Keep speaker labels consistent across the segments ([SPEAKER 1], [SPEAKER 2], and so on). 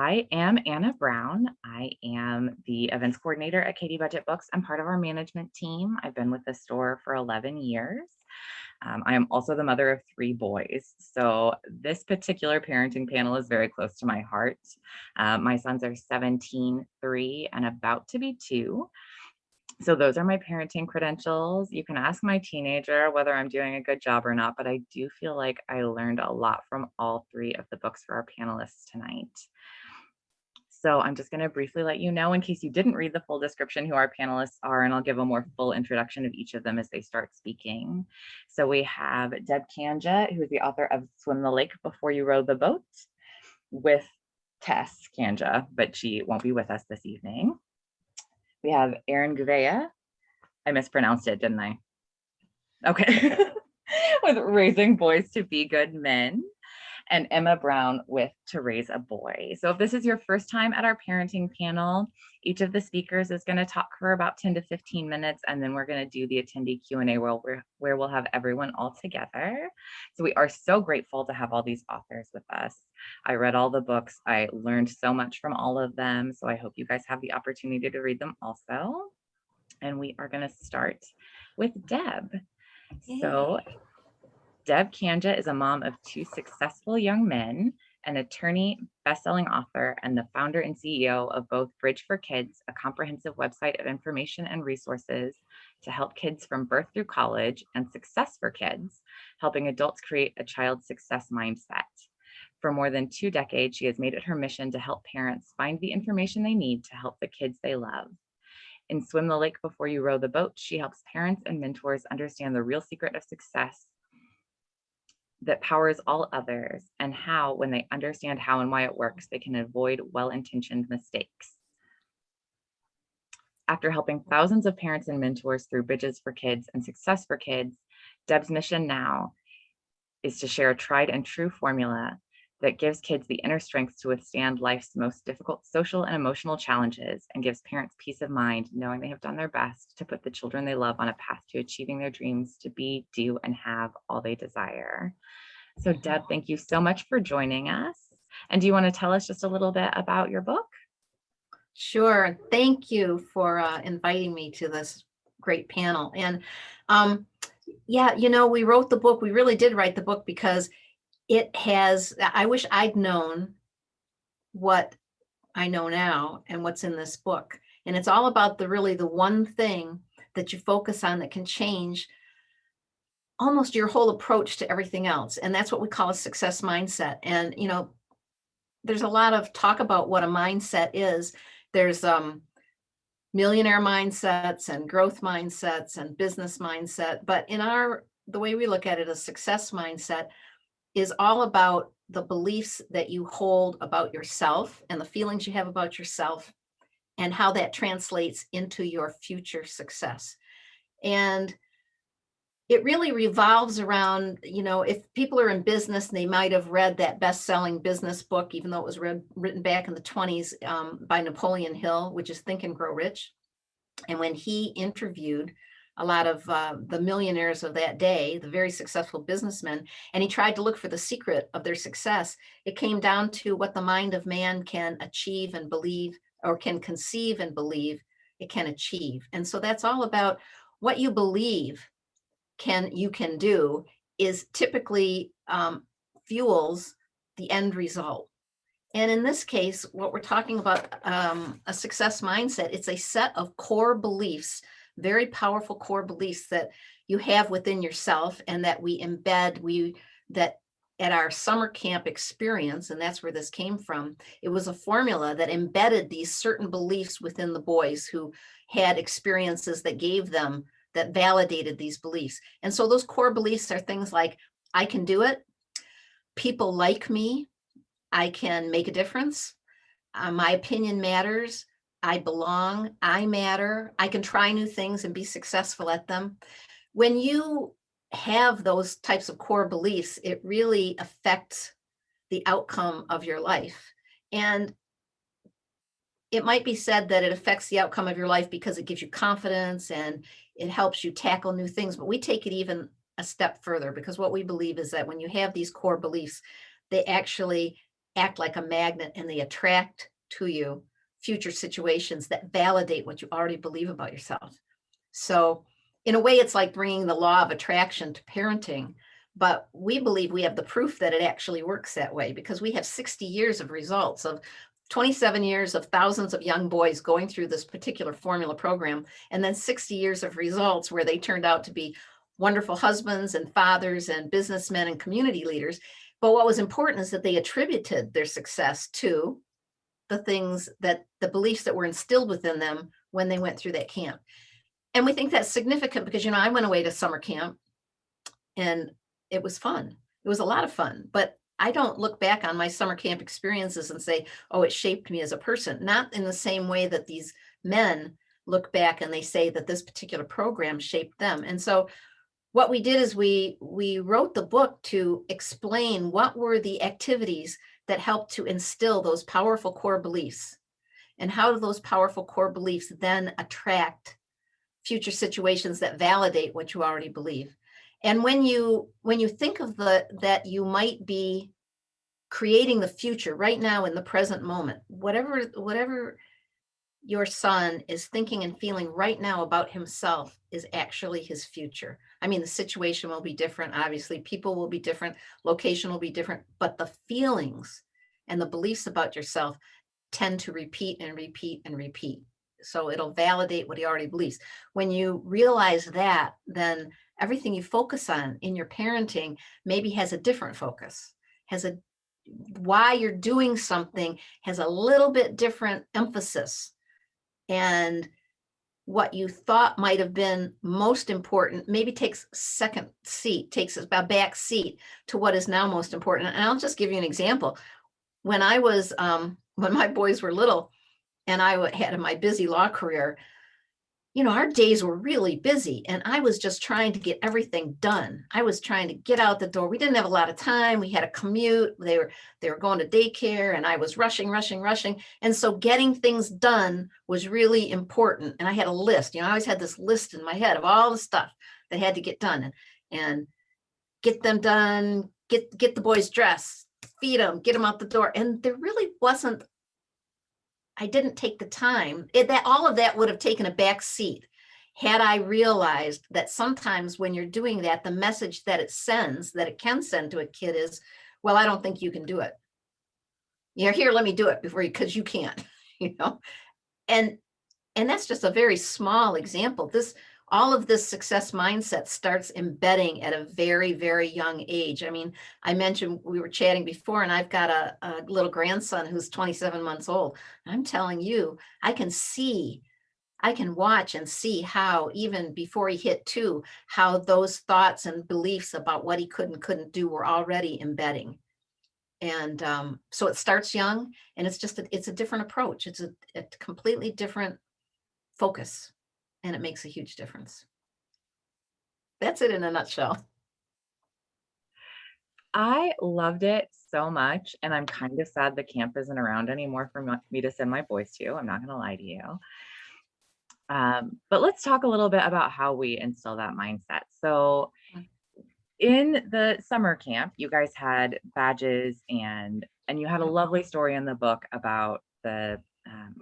[SPEAKER 1] I am Anna Brown. I am the events coordinator at Katie Budget Books. I'm part of our management team. I've been with the store for 11 years. I am also the mother of three boys. So, this particular parenting panel is very close to my heart. My sons are 17, 3, and about to be 2. So those are my parenting credentials. You can ask my teenager whether I'm doing a good job or not, but I do feel like I learned a lot from all three of the books for our panelists tonight. So I'm just going to briefly let you know, in case you didn't read the full description, who our panelists are, and I'll give a more full introduction of each of them as they start speaking. So we have Deb Kanja, who is the author of Swim the Lake Before You Row the Boat, with Tess Kanja, but she won't be with us this evening. We have Erin Gouveia. I mispronounced it, didn't I? Okay. With Raising Boys to Be Good Men. And Emma Brown with To Raise a Boy. So if this is your first time at our parenting panel, each of the speakers is going to talk for about 10 to 15 minutes, and then we're going to do the attendee Q&A where we'll have everyone all together. So we are so grateful to have all these authors with us. I read all the books. I learned so much from all of them. So I hope you guys have the opportunity to read them also. And we are going to start with Deb. So Deb Kanja is a mom of two successful young men, an attorney, best-selling author, and the founder and CEO of both Bridge for Kids, a comprehensive website of information and resources to help kids from birth through college, and Success for Kids, helping adults create a child's success mindset. For more than 2 decades, she has made it her mission to help parents find the information they need to help the kids they love. In Swim the Lake Before You Row the Boat, she helps parents and mentors understand the real secret of success that powers all others, and how, when they understand how and why it works, they can avoid well-intentioned mistakes. After helping thousands of parents and mentors through Bridges for Kids and Success for Kids, Deb's mission now is to share a tried and true formula that gives kids the inner strength to withstand life's most difficult social and emotional challenges, and gives parents peace of mind knowing they have done their best to put the children they love on a path to achieving their dreams to be, do, and have all they desire. So Deb, thank you so much for joining us. And do you want to tell us just a little bit about your book?
[SPEAKER 2] Sure. Thank you for inviting me to this great panel. And yeah, we wrote the book. We really did write the book because I wish I'd known what I know now and what's in this book. And it's all about the one thing that you focus on that can change almost your whole approach to everything else. And that's what we call a success mindset. And, there's a lot of talk about what a mindset is. There's millionaire mindsets and growth mindsets and business mindset. But the way we look at it, a success mindset is all about the beliefs that you hold about yourself and the feelings you have about yourself and how that translates into your future success. And it really revolves around, if people are in business, they might have read that best-selling business book, even though it was written back in the 1920s by Napoleon Hill, which is Think and Grow Rich. And when he interviewed a lot of the millionaires of that day, the very successful businessmen, and he tried to look for the secret of their success, it came down to what the mind of man can achieve and believe, or can conceive and believe it can achieve. And so that's all about what you believe you can do is typically fuels the end result. And in this case, what we're talking about, a success mindset, it's a set of core beliefs, very powerful core beliefs that you have within yourself and that we embed, that at our summer camp experience, and that's where this came from, it was a formula that embedded these certain beliefs within the boys who had experiences that validated these beliefs. And so those core beliefs are things like, I can do it, people like me, I can make a difference, my opinion matters, I belong, I matter, I can try new things and be successful at them. When you have those types of core beliefs, it really affects the outcome of your life. And it might be said that it affects the outcome of your life because it gives you confidence and it helps you tackle new things. But we take it even a step further, because what we believe is that when you have these core beliefs, they actually act like a magnet and they attract to you future situations that validate what you already believe about yourself. So, in a way, it's like bringing the law of attraction to parenting. But we believe we have the proof that it actually works that way because we have 60 years of results of 27 years of thousands of young boys going through this particular formula program, and then 60 years of results where they turned out to be wonderful husbands and fathers and businessmen and community leaders. But what was important is that they attributed their success to the things that the beliefs that were instilled within them when they went through that camp. And we think that's significant because, I went away to summer camp and it was fun. It was a lot of fun, but I don't look back on my summer camp experiences and say, oh, it shaped me as a person. Not in the same way that these men look back and they say that this particular program shaped them. And so what we did is we wrote the book to explain what were the activities that helped to instill those powerful core beliefs, and how do those powerful core beliefs then attract future situations that validate what you already believe. And when you think of that you might be creating the future right now in the present moment, whatever your son is thinking and feeling right now about himself is actually his future. I mean, the situation will be different. Obviously, people will be different. Location will be different, but the feelings and the beliefs about yourself tend to repeat and repeat and repeat. So it'll validate what he already believes. When you realize that, then everything you focus on in your parenting maybe has a different focus, why you're doing something has a little bit different emphasis. And what you thought might have been most important maybe takes a back seat to what is now most important. And I'll just give you an example. When my boys were little and I had my busy law career, our days were really busy and I was just trying to get everything done. I was trying to get out the door. We didn't have a lot of time. We had a commute. They were going to daycare and I was rushing. And so getting things done was really important. And I had a list, I always had this list in my head of all the stuff that had to get done and get them done, get the boys dressed, feed them, get them out the door. And there really wasn't, I didn't take the time. That all of that would have taken a back seat had I realized that sometimes when you're doing that, the message that it can send to a kid is, well, I don't think you can do it. Here, let me do it because you can't, and that's just a very small example. All of this success mindset starts embedding at a very, very young age. I mean, I mentioned we were chatting before, and I've got a little grandson who's 27 months old. I'm telling you, I can watch and see how, even before he hit 2, how those thoughts and beliefs about what he could and couldn't do were already embedding. And so it starts young, and it's a different approach. It's a completely different focus. And it makes a huge difference. That's it in a nutshell.
[SPEAKER 1] I loved it so much, and I'm kind of sad the camp isn't around anymore for me to send my boys to. I'm not going to lie to you. But let's talk a little bit about how we instill that mindset. So in the summer camp, you guys had badges and you had a lovely story in the book about the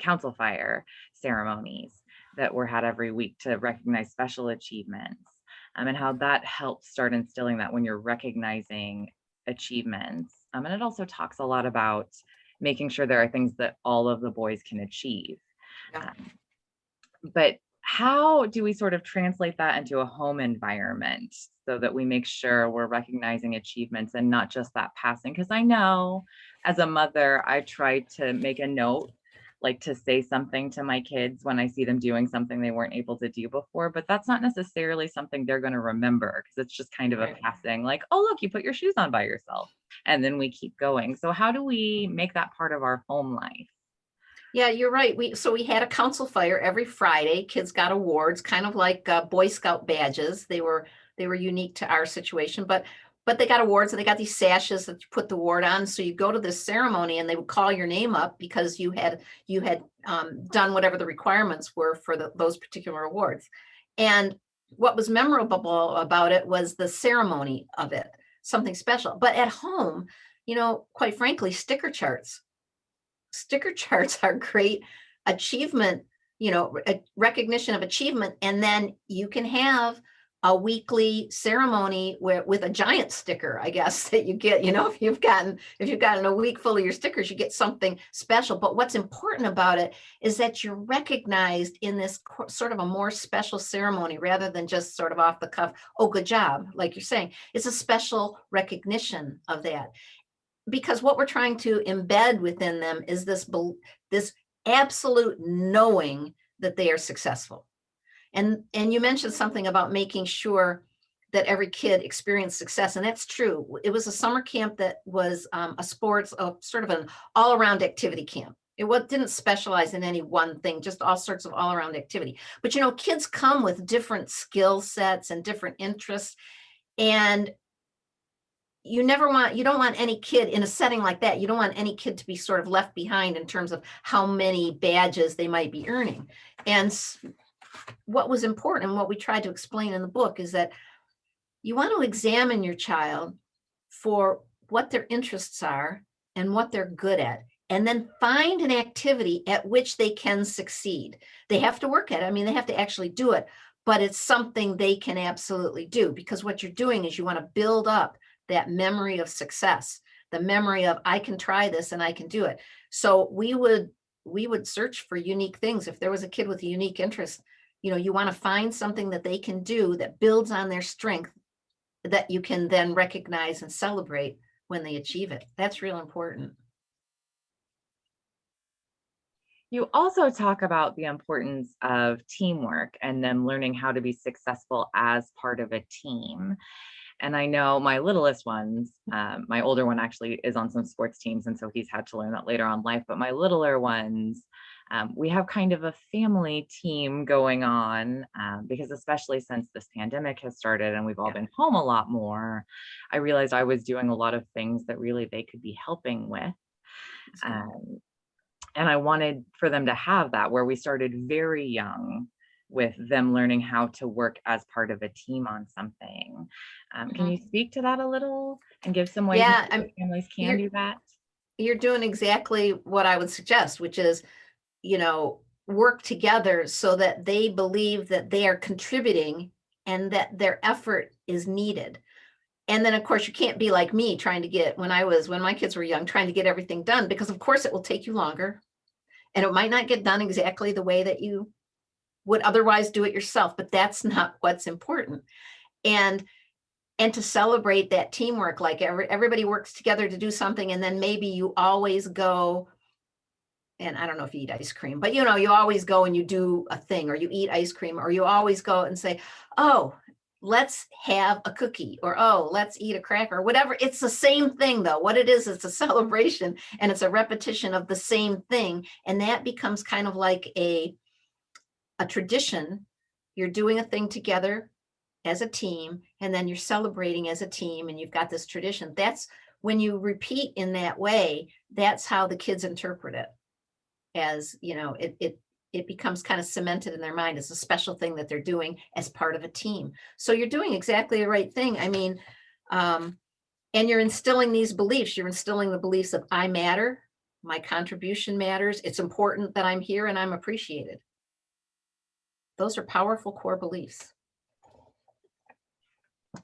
[SPEAKER 1] council fire ceremonies that were had every week to recognize special achievements, and how that helps start instilling that when you're recognizing achievements. And it also talks a lot about making sure there are things that all of the boys can achieve.
[SPEAKER 2] Yeah.
[SPEAKER 1] But how do we sort of translate that into a home environment so that we make sure we're recognizing achievements and not just that passing? Because I know as a mother, I try to make a note, like to say something to my kids when I see them doing something they weren't able to do before, but that's not necessarily something they're going to remember because it's just kind of a passing, like, oh, look, you put your shoes on by yourself. And then we keep going. So how do we make that part of our home life?
[SPEAKER 2] Yeah, you're right. We had a council fire every Friday. Kids got awards, kind of like Boy Scout badges. They were unique to our situation, but they got awards and they got these sashes that you put the award on. So you go to this ceremony and they would call your name up because you had done whatever the requirements were for those particular awards. And what was memorable about it was the ceremony of it, something special. But at home, quite frankly, sticker charts. Sticker charts are great achievement, recognition of achievement. And then you can have a weekly ceremony where with a giant sticker, I guess, that you get, if you've gotten a week full of your stickers, you get something special. But what's important about it is that you're recognized in this sort of a more special ceremony rather than just sort of off the cuff, oh, good job, like you're saying. It's a special recognition of that, because what we're trying to embed within them is this absolute knowing that they are successful. And you mentioned something about making sure that every kid experienced success, and that's true. It was a summer camp that was a sort of an all-around activity camp. Didn't specialize in any one thing, just all sorts of all-around activity. But kids come with different skill sets and different interests, and you don't want any kid in a setting like that. You don't want any kid to be sort of left behind in terms of how many badges they might be earning. And what was important and what we tried to explain in the book is that you want to examine your child for what their interests are and what they're good at, and then find an activity at which they can succeed. They have to work at it. I mean, they have to actually do it, but it's something they can absolutely do, because what you're doing is you want to build up that memory of success, the memory of I can try this and I can do it. So we would search for unique things. If there was a kid with a unique interest, you want to find something that they can do that builds on their strength, that you can then recognize and celebrate when they achieve it. That's real important.
[SPEAKER 1] You also talk about the importance of teamwork and them learning how to be successful as part of a team. And I know my littlest ones, my older one actually is on some sports teams, and so he's had to learn that later on in life. But my littler ones, we have kind of a family team going on, because especially since this pandemic has started and we've all been home a lot more, I realized I was doing a lot of things that really they could be helping with. And I wanted for them to have that, where we started very young with them learning how to work as part of a team on something. Can you speak to that a little and give some ways in
[SPEAKER 2] Yeah,
[SPEAKER 1] which families can
[SPEAKER 2] you're
[SPEAKER 1] do that?
[SPEAKER 2] you're doing exactly what I would suggest, which is, work together so that they believe that they are contributing and that their effort is needed. And then of course you can't be like me trying to get, when my kids were young, trying to get everything done, because of course it will take you longer and it might not get done exactly the way that you would otherwise do it yourself, but that's not what's important. And to celebrate that teamwork, like everybody works together to do something, and then maybe you always go, and I don't know if you eat ice cream, but you always go and you do a thing, or you eat ice cream, or you always go and say, oh, let's have a cookie, or oh, let's eat a cracker, whatever. It's the same thing though. What it is, it's a celebration and it's a repetition of the same thing. And that becomes kind of like a tradition. You're doing a thing together as a team, and then you're celebrating as a team, and you've got this tradition. That's when you repeat in that way, that's how the kids interpret it. As it becomes kind of cemented in their mind as a special thing that they're doing as part of a team. So you're doing exactly the right thing. I mean, and you're instilling these beliefs. You're instilling the beliefs of I matter, my contribution matters, it's important that I'm here and I'm appreciated. Those are powerful core beliefs.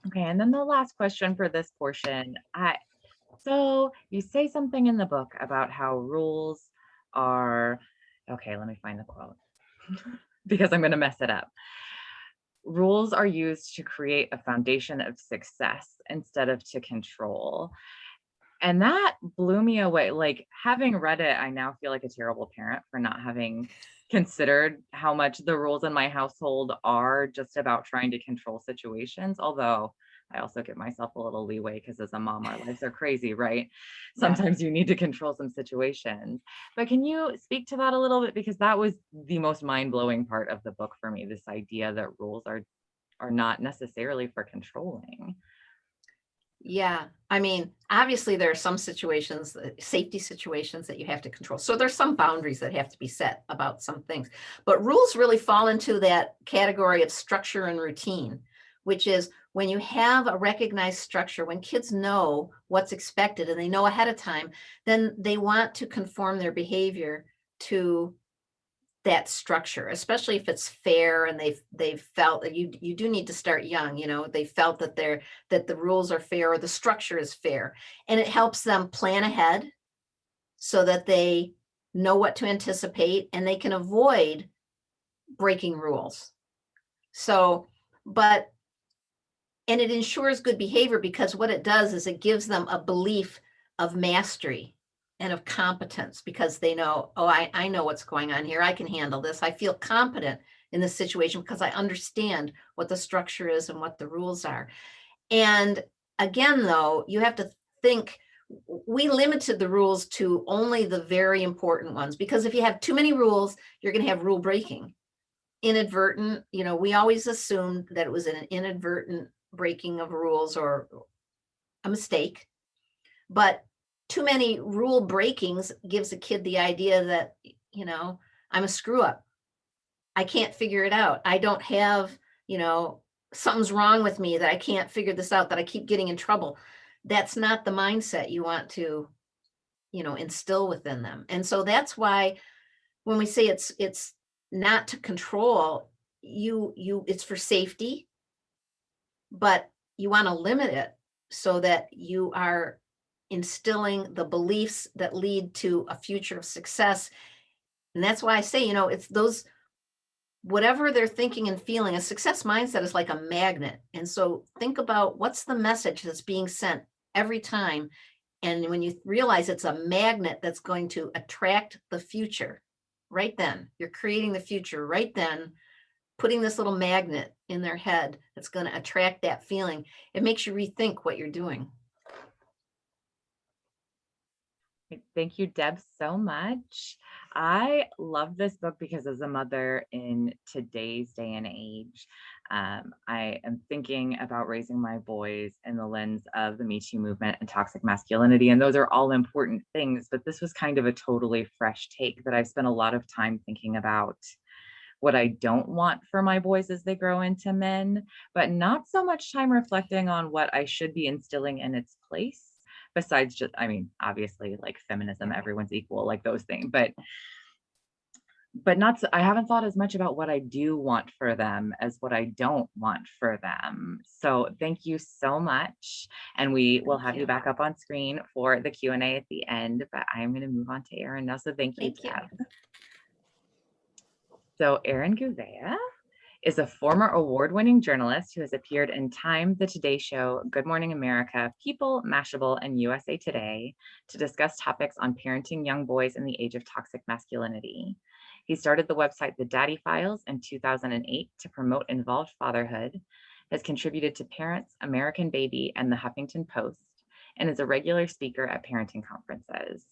[SPEAKER 1] Okay, and then the last question for this portion. So you say something in the book about how rules are, okay, let me find the quote because I'm going to mess it up. Rules are used to create a foundation of success instead of to control. And that blew me away. Like, having read it, I now feel like a terrible parent for not having considered how much the rules in my household are just about trying to control situations. Although I also give myself a little leeway because as a mom, our lives are crazy, right?
[SPEAKER 2] Yeah.
[SPEAKER 1] Sometimes you need to control some situations. But can you speak to that a little bit? Because that was the most mind-blowing part of the book for me, this idea that rules are not necessarily for controlling.
[SPEAKER 2] Yeah. I mean, obviously there are some situations, safety situations that you have to control. So there's some boundaries that have to be set about some things, but rules really fall into that category of structure and routine, which is when you have a recognized structure, when kids know what's expected and they know ahead of time, then they want to conform their behavior to that structure, especially if it's fair and they've felt that you do need to start young, they felt that the rules are fair or the structure is fair. And it helps them plan ahead so that they know what to anticipate and they can avoid breaking rules. So, but and it ensures good behavior because what it does is it gives them a belief of mastery and of competence because they know, oh, I know what's going on here. I can handle this. I feel competent in this situation because I understand what the structure is and what the rules are. And again, though, you have to think we limited the rules to only the very important ones because if you have too many rules, you're going to have rule breaking. Inadvertent, we always assumed that it was an inadvertent breaking of rules or a mistake, but too many rule breakings gives a kid the idea that, I'm a screw up. I can't figure it out. I don't have, something's wrong with me that I can't figure this out, that I keep getting in trouble. That's not the mindset you want to, instill within them. And so that's why when we say it's not to control, it's for safety, but you want to limit it so that you are instilling the beliefs that lead to a future of success. And that's why I say, it's those, whatever they're thinking and feeling, a success mindset is like a magnet. And so think about what's the message that's being sent every time. And when you realize it's a magnet that's going to attract the future, right then, you're creating the future right then, putting this little magnet in their head that's going to attract that feeling. It makes you rethink what you're doing.
[SPEAKER 1] Thank you, Deb, so much. I love this book because as a mother in today's day and age, I am thinking about raising my boys in the lens of the Me Too movement and toxic masculinity. And those are all important things, but this was kind of a totally fresh take that I've spent a lot of time thinking about what I don't want for my boys as they grow into men, but not so much time reflecting on what I should be instilling in its place. Besides just, obviously like feminism, everyone's equal, like those things, but not, I haven't thought as much about what I do want for them as what I don't want for them. So thank you so much. And we will have you back up on screen for the Q&A at the end, but I'm going to move on to Erin now. So thank you, Deb. So Erin Gouveia is a former award-winning journalist who has appeared in Time, The Today Show, Good Morning America, People, Mashable, and USA Today to discuss topics on parenting young boys in the age of toxic masculinity. He started the website The Daddy Files in 2008 to promote involved fatherhood, has contributed to Parents, American Baby, and The Huffington Post, and is a regular speaker at parenting conferences.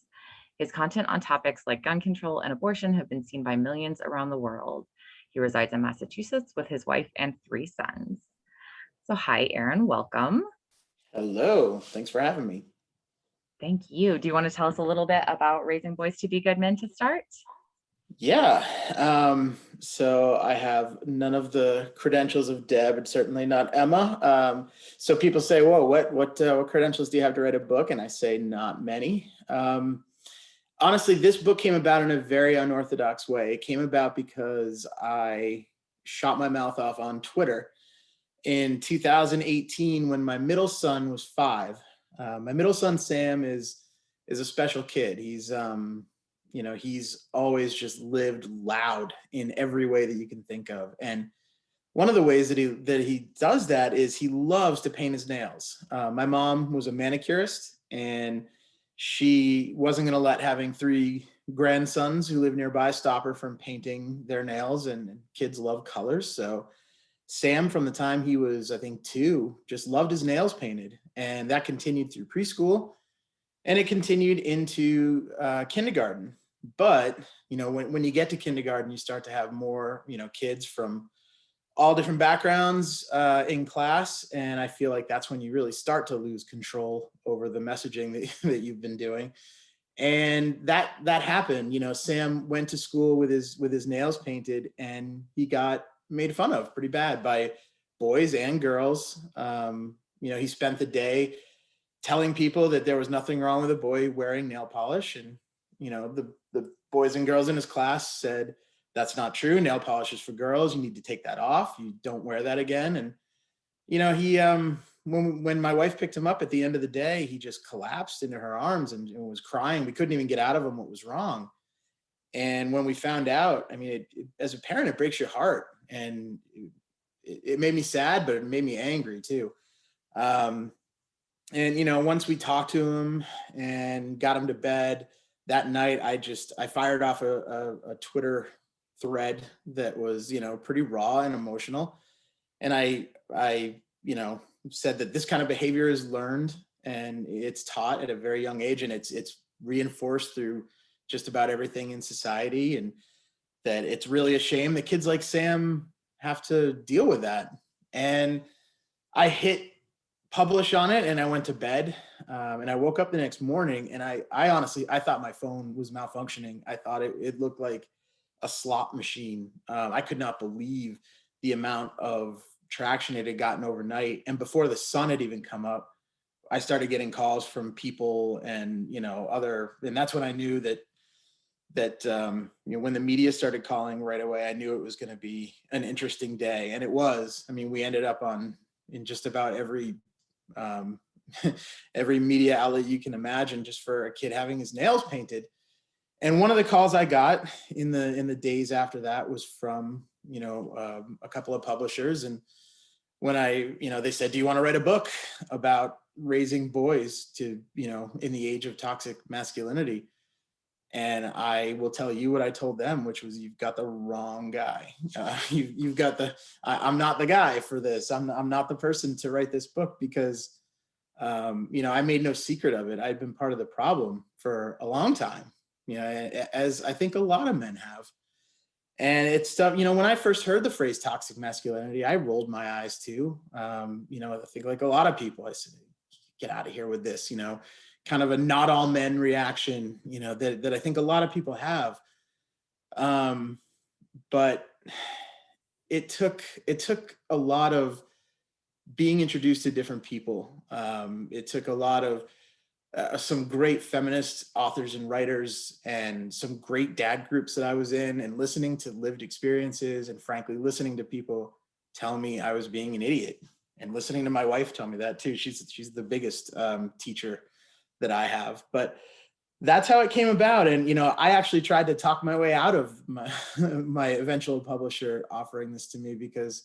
[SPEAKER 1] His content on topics like gun control and abortion have been seen by millions around the world. He resides in Massachusetts with his wife and 3 sons. So hi, Erin, welcome.
[SPEAKER 3] Hello, thanks for having me.
[SPEAKER 1] Thank you. Do you want to tell us a little bit about raising boys to be good men to start?
[SPEAKER 3] Yeah, so I have none of the credentials of Deb and certainly not Emma. So people say, whoa, what credentials do you have to write a book? And I say not many. Honestly, this book came about in a very unorthodox way. It came about because I shot my mouth off on Twitter in 2018 when my middle son was 5. My middle son, Sam, is a special kid. He's always just lived loud in every way that you can think of. And one of the ways that he does that is he loves to paint his nails. My mom was a manicurist, and she wasn't going to let having 3 grandsons who live nearby stop her from painting their nails, and kids love colors. So Sam, from the time he was, I think, 2, just loved his nails painted. And that continued through preschool, and it continued into kindergarten. But, when you get to kindergarten, you start to have more, kids from all different backgrounds in class. And I feel like that's when you really start to lose control over the messaging that you've been doing. And that happened. Sam went to school with his nails painted, and he got made fun of pretty bad by boys and girls. He spent the day telling people that there was nothing wrong with a boy wearing nail polish. And, the boys and girls in his class said, that's not true. Nail polish is for girls. You need to take that off. You don't wear that again. And, he, when my wife picked him up at the end of the day, he just collapsed into her arms and was crying. We couldn't even get out of him what was wrong. And when we found out, I mean, as a parent, it breaks your heart. And it made me sad, but it made me angry too. Once we talked to him and got him to bed that night, I fired off a Twitter thread that was, pretty raw and emotional. And I said that this kind of behavior is learned and it's taught at a very young age, and it's reinforced through just about everything in society, and that it's really a shame that kids like Sam have to deal with that. And I hit publish on it and I went to bed, and I woke up the next morning, and I honestly, I thought my phone was malfunctioning. I thought it looked like a slot machine. I could not believe the amount of traction it had gotten overnight. And before the sun had even come up, I started getting calls from people and, and that's when I knew that when the media started calling right away, I knew it was going to be an interesting day. And it was. I mean, we ended up in just about every media outlet you can imagine, just for a kid having his nails painted. And one of the calls I got in the days after that was from, a couple of publishers. And when they said, do you want to write a book about raising boys to, in the age of toxic masculinity? And I will tell you what I told them, which was, you've got the wrong guy. You've got I'm not the guy for this. I'm not the person to write this book, because, I made no secret of it. I'd been part of the problem for a long time, as I think a lot of men have. And it's stuff, when I first heard the phrase toxic masculinity, I rolled my eyes too. I think like a lot of people, I said, get out of here with this, kind of a not all men reaction, that I think a lot of people have. But it took a lot of being introduced to different people. It took a lot of some great feminist authors and writers, and some great dad groups that I was in, and listening to lived experiences, and frankly, listening to people tell me I was being an idiot, and listening to my wife tell me that too. She's the biggest teacher that I have. But that's how it came about. And, I actually tried to talk my way out of my eventual publisher offering this to me, because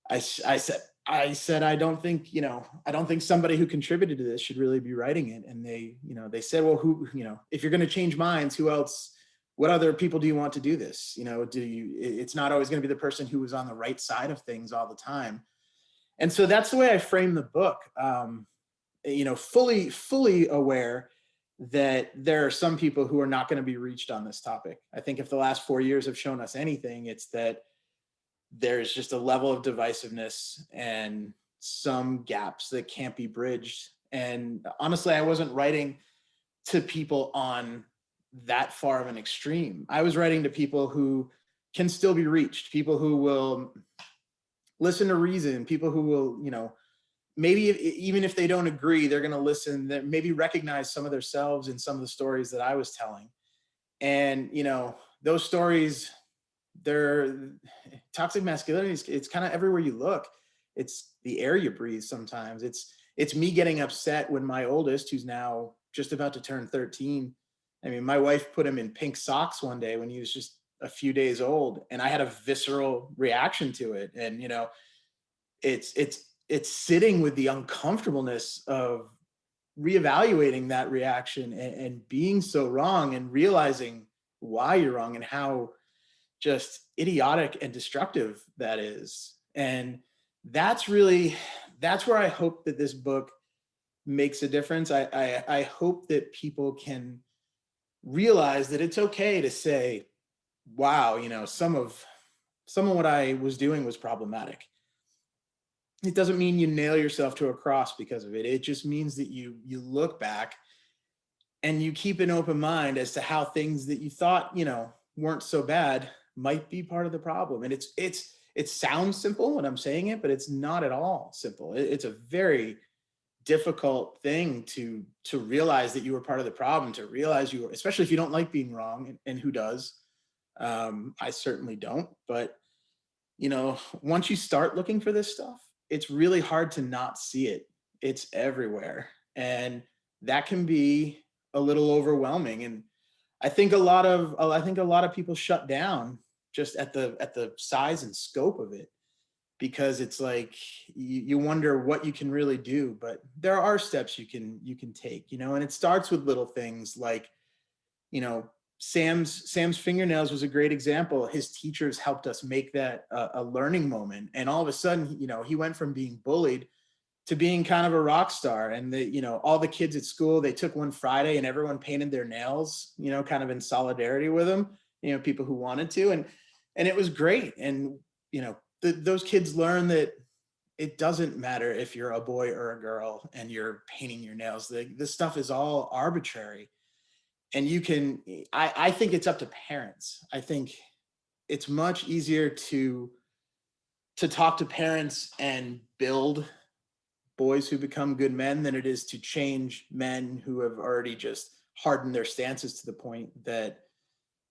[SPEAKER 3] I said, I don't think somebody who contributed to this should really be writing it. And they said, well, who, if you're going to change minds, who else, what other people do you want to do this? It's not always going to be the person who was on the right side of things all the time. And so that's the way I framed the book. Fully aware that there are some people who are not going to be reached on this topic. I think if the last 4 years have shown us anything, it's that there's just a level of divisiveness and some gaps that can't be bridged. And honestly, I wasn't writing to people on that far of an extreme. I was writing to people who can still be reached, people who will listen to reason, people who will, maybe even if they don't agree, they're going to listen, that maybe recognize some of themselves in some of the stories that I was telling. And, those stories, they're toxic masculinity. It's kind of everywhere you look. It's the air you breathe sometimes. It's me getting upset when my oldest, who's now just about to turn 13. I mean, my wife put him in pink socks one day when he was just a few days old, and I had a visceral reaction to it. And, it's sitting with the uncomfortableness of reevaluating that reaction and being so wrong, and realizing why you're wrong and how just idiotic and destructive that is. And that's where I hope that this book makes a difference. I hope that people can realize that it's okay to say, wow, some of what I was doing was problematic. It doesn't mean you nail yourself to a cross because of it. It just means that you look back and you keep an open mind as to how things that you thought, weren't so bad might be part of the problem. And it sounds simple when I'm saying it, but it's not at all simple. It's a very difficult thing to realize that you were part of the problem, to realize you were, especially if you don't like being wrong, and who does. I certainly don't, but once you start looking for this stuff, it's really hard to not see it. It's everywhere. And that can be a little overwhelming. And I think a lot of people shut down just at the size and scope of it, because it's like you wonder what you can really do. But there are steps you can take, and it starts with little things like, you know, Sam's fingernails was a great example. His teachers helped us make that a learning moment, and all of a sudden, he went from being bullied to being kind of a rock star. And all the kids at school, they took one Friday and everyone painted their nails, kind of in solidarity with him. People who wanted to, and it was great. And those kids learn that it doesn't matter if you're a boy or a girl and you're painting your nails. This stuff is all arbitrary. And I think it's up to parents. I think it's much easier to talk to parents and build boys who become good men than it is to change men who have already just hardened their stances to the point that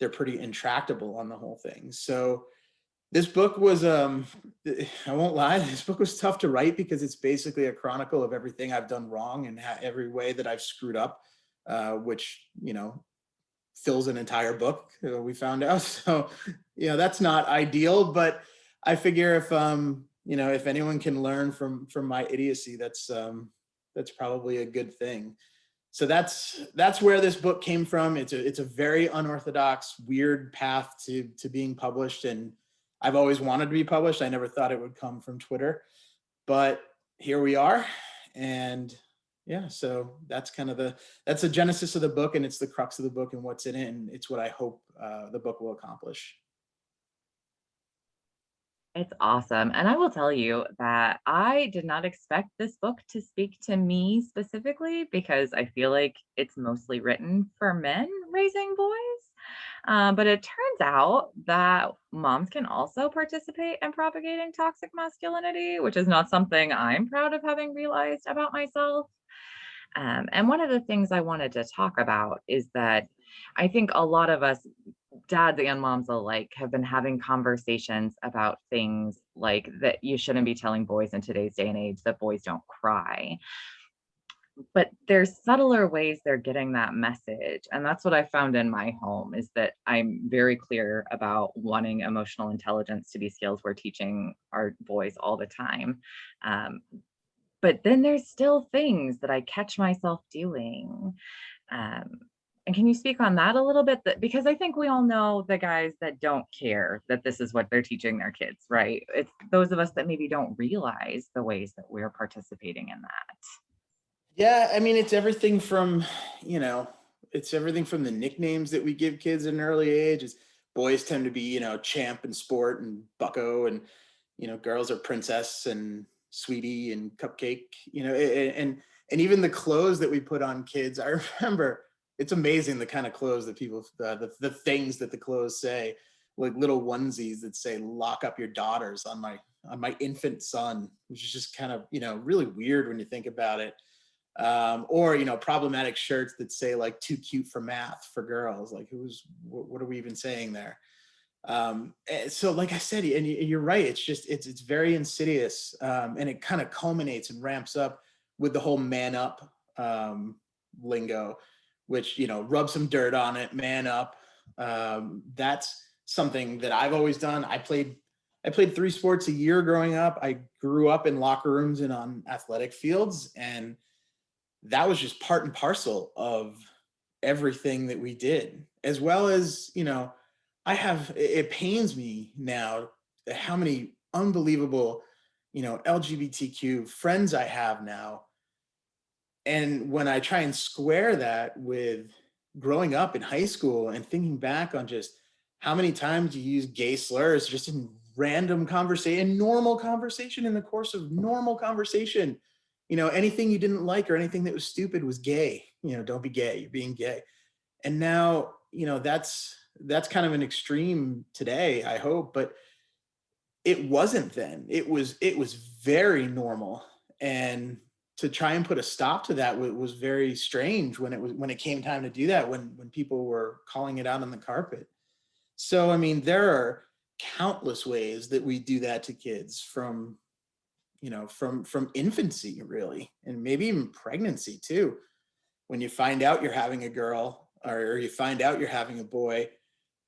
[SPEAKER 3] they're pretty intractable on the whole thing. So this book was, I won't lie, this book was tough to write because it's basically a chronicle of everything I've done wrong and every way that I've screwed up, which, fills an entire book, we found out. So, that's not ideal, but I figure if anyone can learn from my idiocy, that's probably a good thing. So that's where this book came from. It's a very unorthodox, weird path to being published, and I've always wanted to be published. I never thought it would come from Twitter, but here we are. And yeah, so that's the genesis of the book, and it's the crux of the book and what's in it, and it's what I hope the book will accomplish.
[SPEAKER 1] It's awesome. And I will tell you that I did not expect this book to speak to me specifically because I feel like it's mostly written for men raising boys. But it turns out that moms can also participate in propagating toxic masculinity, which is not something I'm proud of having realized about myself. And one of the things I wanted to talk about is that I think a lot of us, dads and moms alike, have been having conversations about things like that you shouldn't be telling boys in today's day and age that boys don't cry. But there's subtler ways they're getting that message. And that's what I found in my home, is that I'm very clear about wanting emotional intelligence to be skills we're teaching our boys all the time. Um, but then there's still things that I catch myself doing. Um, and can you speak on that a little bit? Because I think we all know the guys that don't care that this is what they're teaching their kids, right? It's those of us that maybe don't realize the ways that we're participating in that.
[SPEAKER 3] Yeah, I mean, it's everything from the nicknames that we give kids at an early age. Is boys tend to be, champ and sport and bucko, and girls are princess and sweetie and cupcake. And even the clothes that we put on kids. I remember, it's amazing the kind of clothes that people, the things that the clothes say, like little onesies that say "lock up your daughters" on my infant son, which is just kind of really weird when you think about it. Or problematic shirts that say like "too cute for math" for girls. Like, what are we even saying there? So like I said, and you're right, it's very insidious, and it kind of culminates and ramps up with the whole "man up" lingo, which rub some dirt on it, man up. That's something that I've always done. I played 3 sports a year growing up. I grew up in locker rooms and on athletic fields, and that was just part and parcel of everything that we did. As well as, it pains me now how many unbelievable, LGBTQ friends I have now. And when I try and square that with growing up in high school and thinking back on just how many times you use gay slurs just in random conversation, normal conversation, in the course of normal conversation, anything you didn't like or anything that was stupid was gay. Don't be gay, you're being gay. And now, that's kind of an extreme today, I hope. But it wasn't then. It was very normal. And to try and put a stop to that was very strange when it came time to do that, when people were calling it out on the carpet. So I mean, there are countless ways that we do that to kids from, from infancy, really, and maybe even pregnancy too. When you find out you're having a girl, or you find out you're having a boy,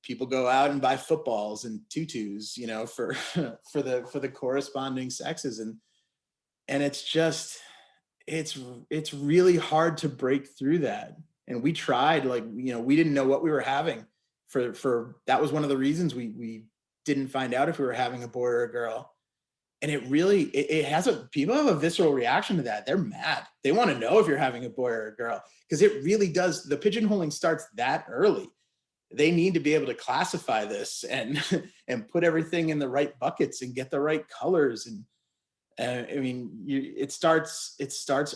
[SPEAKER 3] people go out and buy footballs and tutus, for for the corresponding sexes. And it's really hard to break through that. And we tried, like, we didn't know what we were having. For that was one of the reasons we didn't find out if we were having a boy or a girl. And it has people have a visceral reaction to that. They're mad. They want to know if you're having a boy or a girl, because it really does. The pigeonholing starts that early. They need to be able to classify this and and put everything in the right buckets and get the right colors. And I mean, it starts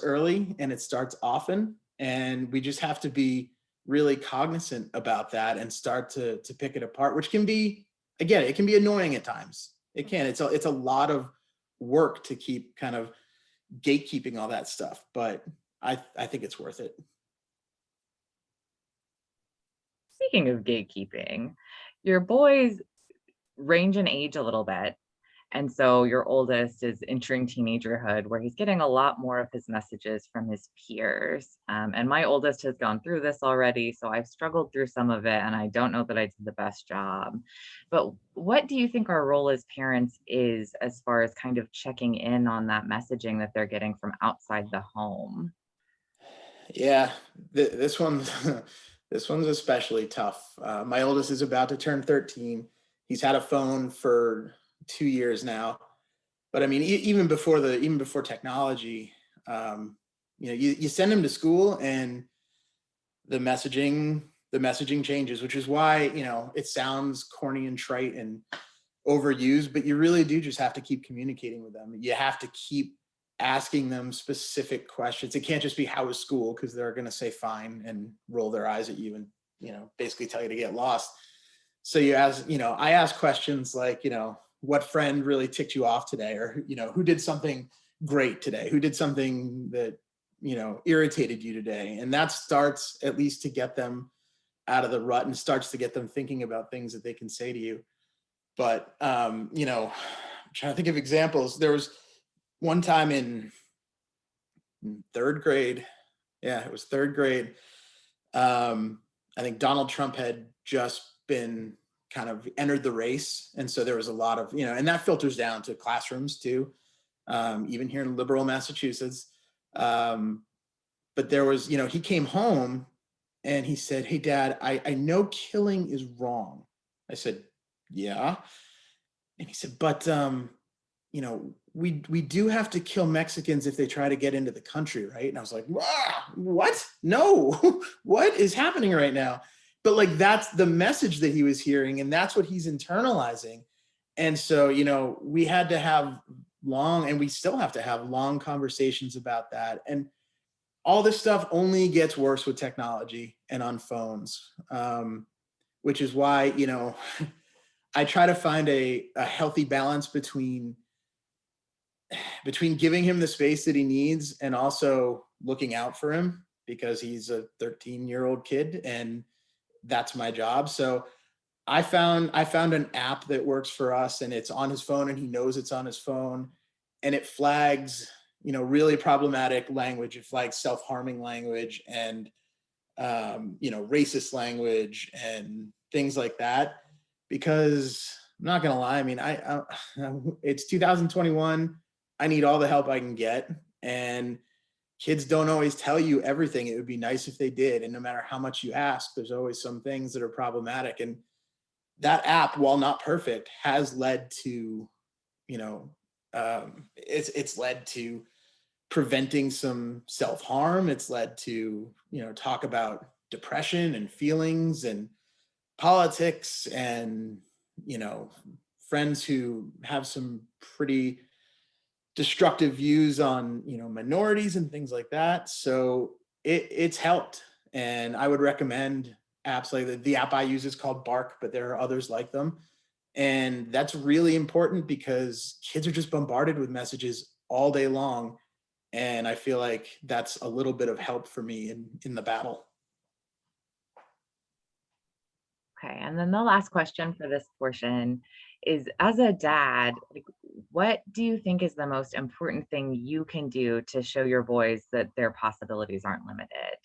[SPEAKER 3] early, and it starts often, and we just have to be really cognizant about that and start to pick it apart, which can be, again, it can be annoying at times. It can. It's a lot of work to keep kind of gatekeeping all that stuff, but I think it's worth it.
[SPEAKER 1] Speaking of gatekeeping, your boys range in age a little bit. And so your oldest is entering teenagerhood, where he's getting a lot more of his messages from his peers. And my oldest has gone through this already. So I've struggled through some of it, and I don't know that I did the best job. But what do you think our role as parents is, as far as kind of checking in on that messaging that they're getting from outside the home?
[SPEAKER 3] Yeah, this one's this one's especially tough. My oldest is about to turn 13. He's had a phone for 2 years now, but I mean, even before technology, you send him to school, and the messaging changes, which is why it sounds corny and trite and overused, but you really do just have to keep communicating with them. You have to keep asking them specific questions. It can't just be, how was school? Because they're going to say fine and roll their eyes at you and basically tell you to get lost. So I ask questions like, what friend really ticked you off today? Or, who did something great today? Who did something that, irritated you today? And that starts at least to get them out of the rut, and starts to get them thinking about things that they can say to you. But, I'm trying to think of examples. There was one time in third grade. Yeah, it was third grade. I think Donald Trump had just been kind of entered the race. And so there was a lot of, and that filters down to classrooms too, even here in liberal Massachusetts. But there was, he came home and he said, "Hey, Dad, I know killing is wrong." I said, "Yeah." And he said, "But, we do have to kill Mexicans if they try to get into the country, right?" And I was like, "What? No, what is happening right now?" But like, that's the message that he was hearing, and that's what he's internalizing. And so, we had to have and we still have to have long conversations about that. And all this stuff only gets worse with technology and on phones, which is why, I try to find a healthy balance between giving him the space that he needs and also looking out for him, because he's a 13-year-old kid and that's my job. So I found an app that works for us, and it's on his phone, and he knows it's on his phone, and it flags, really problematic language. It flags self-harming language and, racist language and things like that. Because I'm not going to lie, I mean, it's 2021. I need all the help I can get. And kids don't always tell you everything. It would be nice if they did. And no matter how much you ask, there's always some things that are problematic. And that app, while not perfect, has led to, it's led to preventing some self-harm. It's led to, talk about depression and feelings and politics and, friends who have some pretty destructive views on, minorities and things like that. So it's helped. And I would recommend apps like the app I use is called Bark, but there are others like them. And that's really important because kids are just bombarded with messages all day long. And I feel like that's a little bit of help for me in the battle.
[SPEAKER 1] Okay, and then the last question for this portion is, as a dad, like, what do you think is the most important thing you can do to show your boys that their possibilities aren't limited,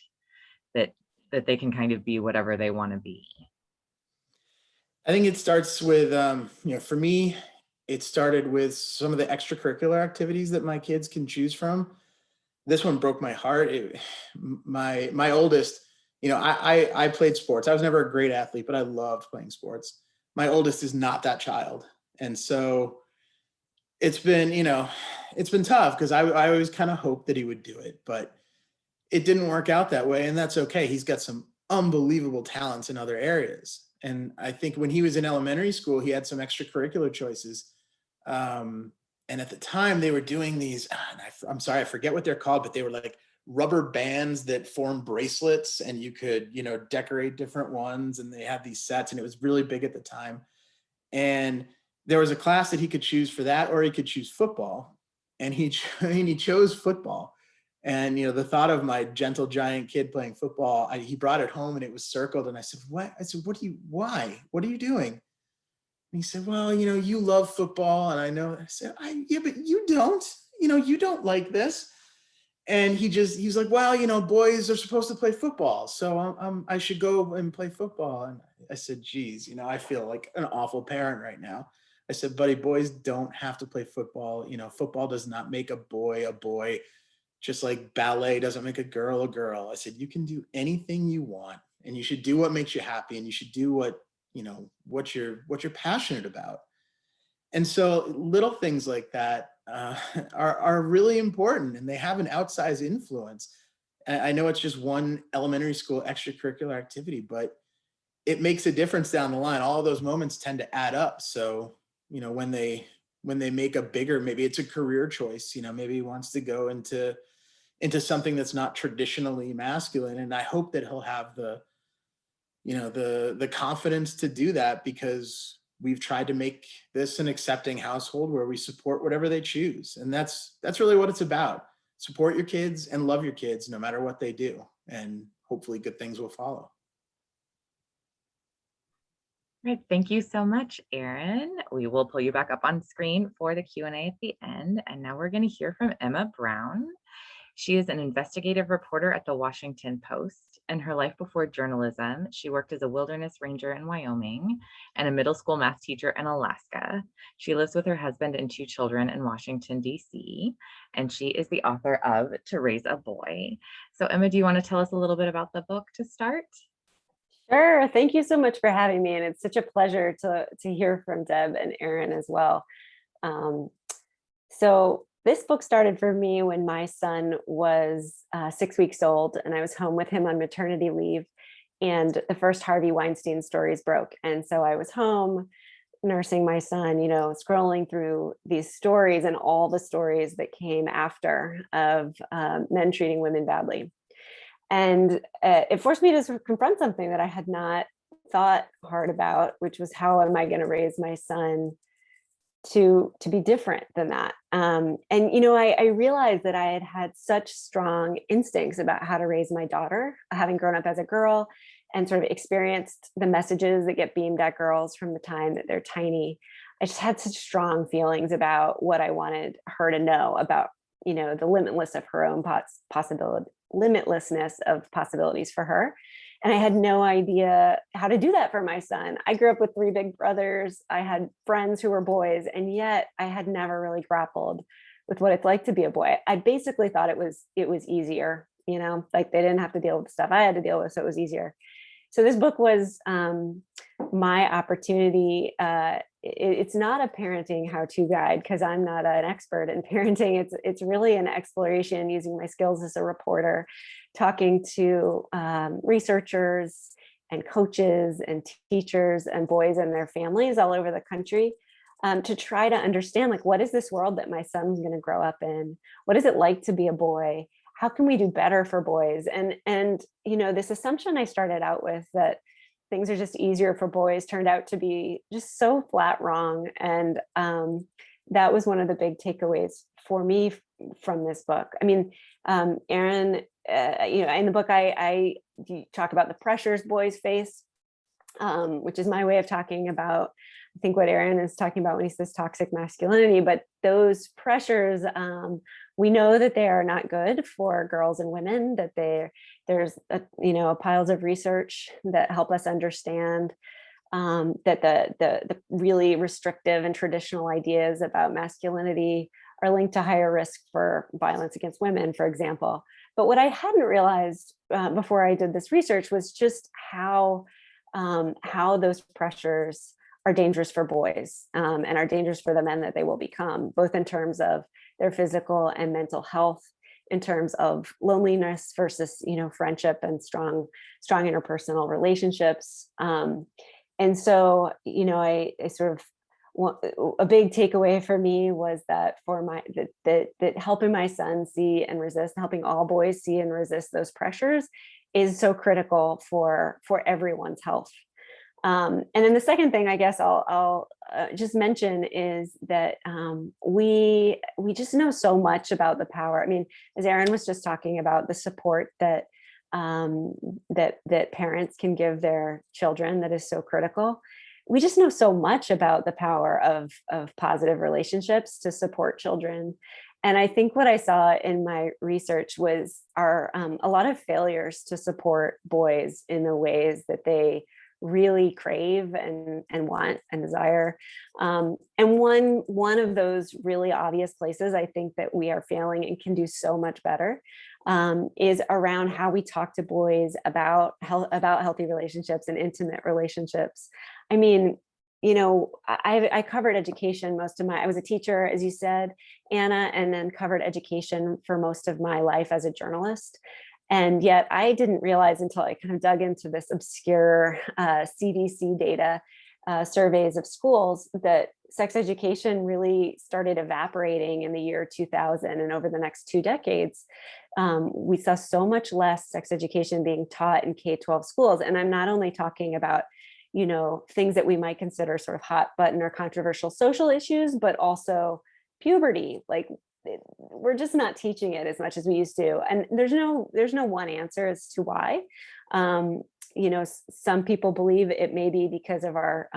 [SPEAKER 1] that they can kind of be whatever they want to be?
[SPEAKER 3] I think it starts with, for me, it started with some of the extracurricular activities that my kids can choose from. This one broke my heart. My oldest, I played sports. I was never a great athlete, but I loved playing sports. My oldest is not that child. And so it's been, it's been tough because I always kind of hoped that he would do it, but it didn't work out that way. And that's okay. He's got some unbelievable talents in other areas. And I think when he was in elementary school, he had some extracurricular choices. And at the time they were doing these, and I'm sorry, I forget what they're called, but they were like rubber bands that form bracelets, and you could, decorate different ones. And they had these sets, and it was really big at the time. And there was a class that he could choose for that, or he could choose football. And he chose football. And, the thought of my gentle giant kid playing football, he brought it home and it was circled. And I said, what? I said, why? What are you doing? And he said, well, you love football. And I know. I said, yeah, but you don't, you don't like this. And he's like, well, boys are supposed to play football. So I should go and play football. And I said, geez, I feel like an awful parent right now. I said, buddy, boys don't have to play football. Football does not make a boy a boy, just like ballet doesn't make a girl a girl. I said, you can do anything you want, and you should do what makes you happy, and you should do what you're passionate about. And so little things like that are really important, and they have an outsized influence. And I know it's just one elementary school extracurricular activity, but it makes a difference down the line. All of those moments tend to add up. So, when they make a bigger, maybe it's a career choice, maybe he wants to go into something that's not traditionally masculine. And I hope that he'll have the confidence to do that, because we've tried to make this an accepting household where we support whatever they choose. And that's really what it's about. Support your kids and love your kids no matter what they do. And hopefully good things will follow.
[SPEAKER 1] Right. Thank you so much, Erin. We will pull you back up on screen for the Q&A at the end. And now we're going to hear from Emma Brown. She is an investigative reporter at the Washington Post. In her life before journalism, she worked as a wilderness ranger in Wyoming and a middle school math teacher in Alaska. She lives with her husband and 2 children in Washington, D.C., and she is the author of To Raise a Boy. So Emma, do you want to tell us a little bit about the book to start?
[SPEAKER 4] Sure. Thank you so much for having me. And it's such a pleasure to hear from Deb and Erin as well. So this book started for me when my son was 6 weeks old, and I was home with him on maternity leave, and the first Harvey Weinstein stories broke. And so I was home nursing my son, scrolling through these stories and all the stories that came after of men treating women badly. And it forced me to sort of confront something that I had not thought hard about, which was, how am I going to raise my son to be different than that? I realized that I had had such strong instincts about how to raise my daughter, having grown up as a girl and sort of experienced the messages that get beamed at girls from the time that they're tiny. I just had such strong feelings about what I wanted her to know about, the limitless of her own limitlessness of possibilities for her. And I had no idea how to do that for my son. I grew up with 3 big brothers. I had friends who were boys, and yet I had never really grappled with what it's like to be a boy. I basically thought it was easier, like they didn't have to deal with the stuff I had to deal with, so it was easier. So this book was my opportunity. It's not a parenting how-to guide, because I'm not an expert in parenting. It's really an exploration using my skills as a reporter, talking to researchers and coaches and teachers and boys and their families all over the country, to try to understand, like, what is this world that my son's going to grow up in? What is it like to be a boy? How can we do better for boys? And this assumption I started out with, that things are just easier for boys turned out to be just so flat wrong. And that was one of the big takeaways for me from this book. I mean, Aaron, in the book, I talk about the pressures boys face, which is my way of talking about, I think, what Aaron is talking about when he says toxic masculinity. But those pressures, we know that they are not good for girls and women, that there's piles of research that help us understand that the really restrictive and traditional ideas about masculinity are linked to higher risk for violence against women, for example. But what I hadn't realized before I did this research was just how those pressures are dangerous for boys and are dangerous for the men that they will become, both in terms of their physical and mental health, in terms of loneliness versus, friendship and strong interpersonal relationships. And so, I sort of, a big takeaway for me was that that helping my son see and resist, helping all boys see and resist those pressures is so critical for everyone's health. And then the second thing I guess I'll just mention is that we just know so much about the power. I mean, as Aaron was just talking about, the support that that parents can give their children that is so critical. We just know so much about the power of positive relationships to support children. And I think what I saw in my research was a lot of failures to support boys in the ways that they really crave and want and desire. And one of those really obvious places I think that we are failing and can do so much better is around how we talk to boys about healthy relationships and intimate relationships. I mean, I covered education I was a teacher, as you said, Anna, and then covered education for most of my life as a journalist. And yet I didn't realize until I kind of dug into this obscure CDC data, surveys of schools, that sex education really started evaporating in the year 2000. And over the next 2 decades, we saw so much less sex education being taught in K-12 schools. And I'm not only talking about, things that we might consider sort of hot button or controversial social issues, but also puberty. Like, we're just not teaching it as much as we used to. And there's no one answer as to why. Some people believe it may be because of our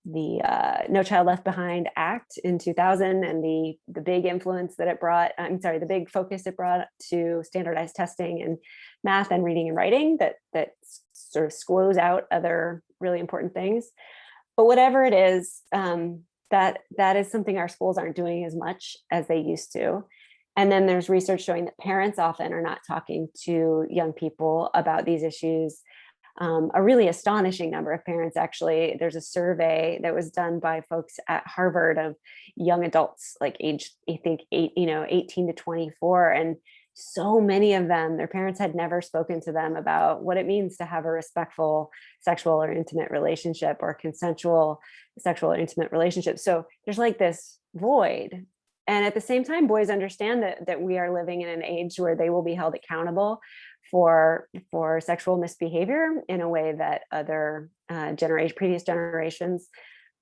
[SPEAKER 4] the No Child Left Behind Act in 2000 and the big influence that it brought, the big focus it brought to standardized testing and math and reading and writing that sort of squoze out other really important things. But whatever it is, that is something our schools aren't doing as much as they used to. And then there's research showing that parents often are not talking to young people about these issues. A really astonishing number of parents, actually. There's a survey that was done by folks at Harvard of young adults, like age, I think 18 to 24. And so many of them, their parents had never spoken to them about what it means to have a respectful sexual or intimate relationship or consensual sexual or intimate relationship. So there's like this void. And at the same time, boys understand that we are living in an age where they will be held accountable for sexual misbehavior in a way that other previous generations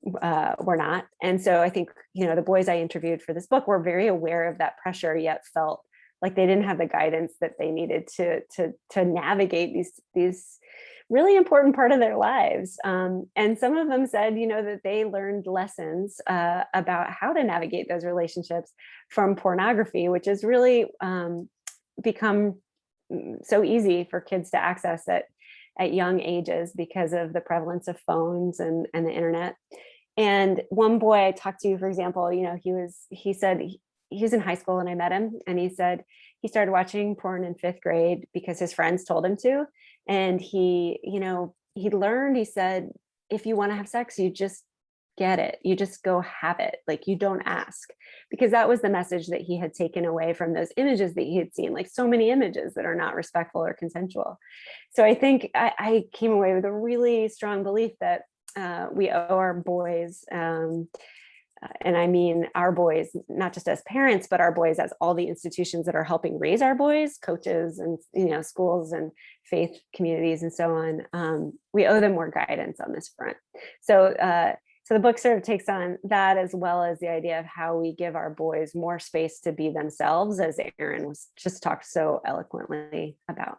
[SPEAKER 4] were not. And so I think, the boys I interviewed for this book were very aware of that pressure, yet felt like they didn't have the guidance that they needed to navigate these really important part of their lives. And some of them said, that they learned lessons about how to navigate those relationships from pornography, which has really become so easy for kids to access at young ages because of the prevalence of phones and the internet. And one boy I talked to, for example, he said he was in high school when I met him, and he said he started watching porn in 5th grade because his friends told him to. And he learned, he said, if you want to have sex, you just get it. You just go have it. Like, you don't ask, because that was the message that he had taken away from those images that he had seen, like so many images that are not respectful or consensual. So I think I came away with a really strong belief that we owe our boys and I mean our boys, not just as parents, but our boys as all the institutions that are helping raise our boys, coaches and, schools and faith communities and so on. We owe them more guidance on this front. So the book sort of takes on that, as well as the idea of how we give our boys more space to be themselves, as Aaron was just talked so eloquently about.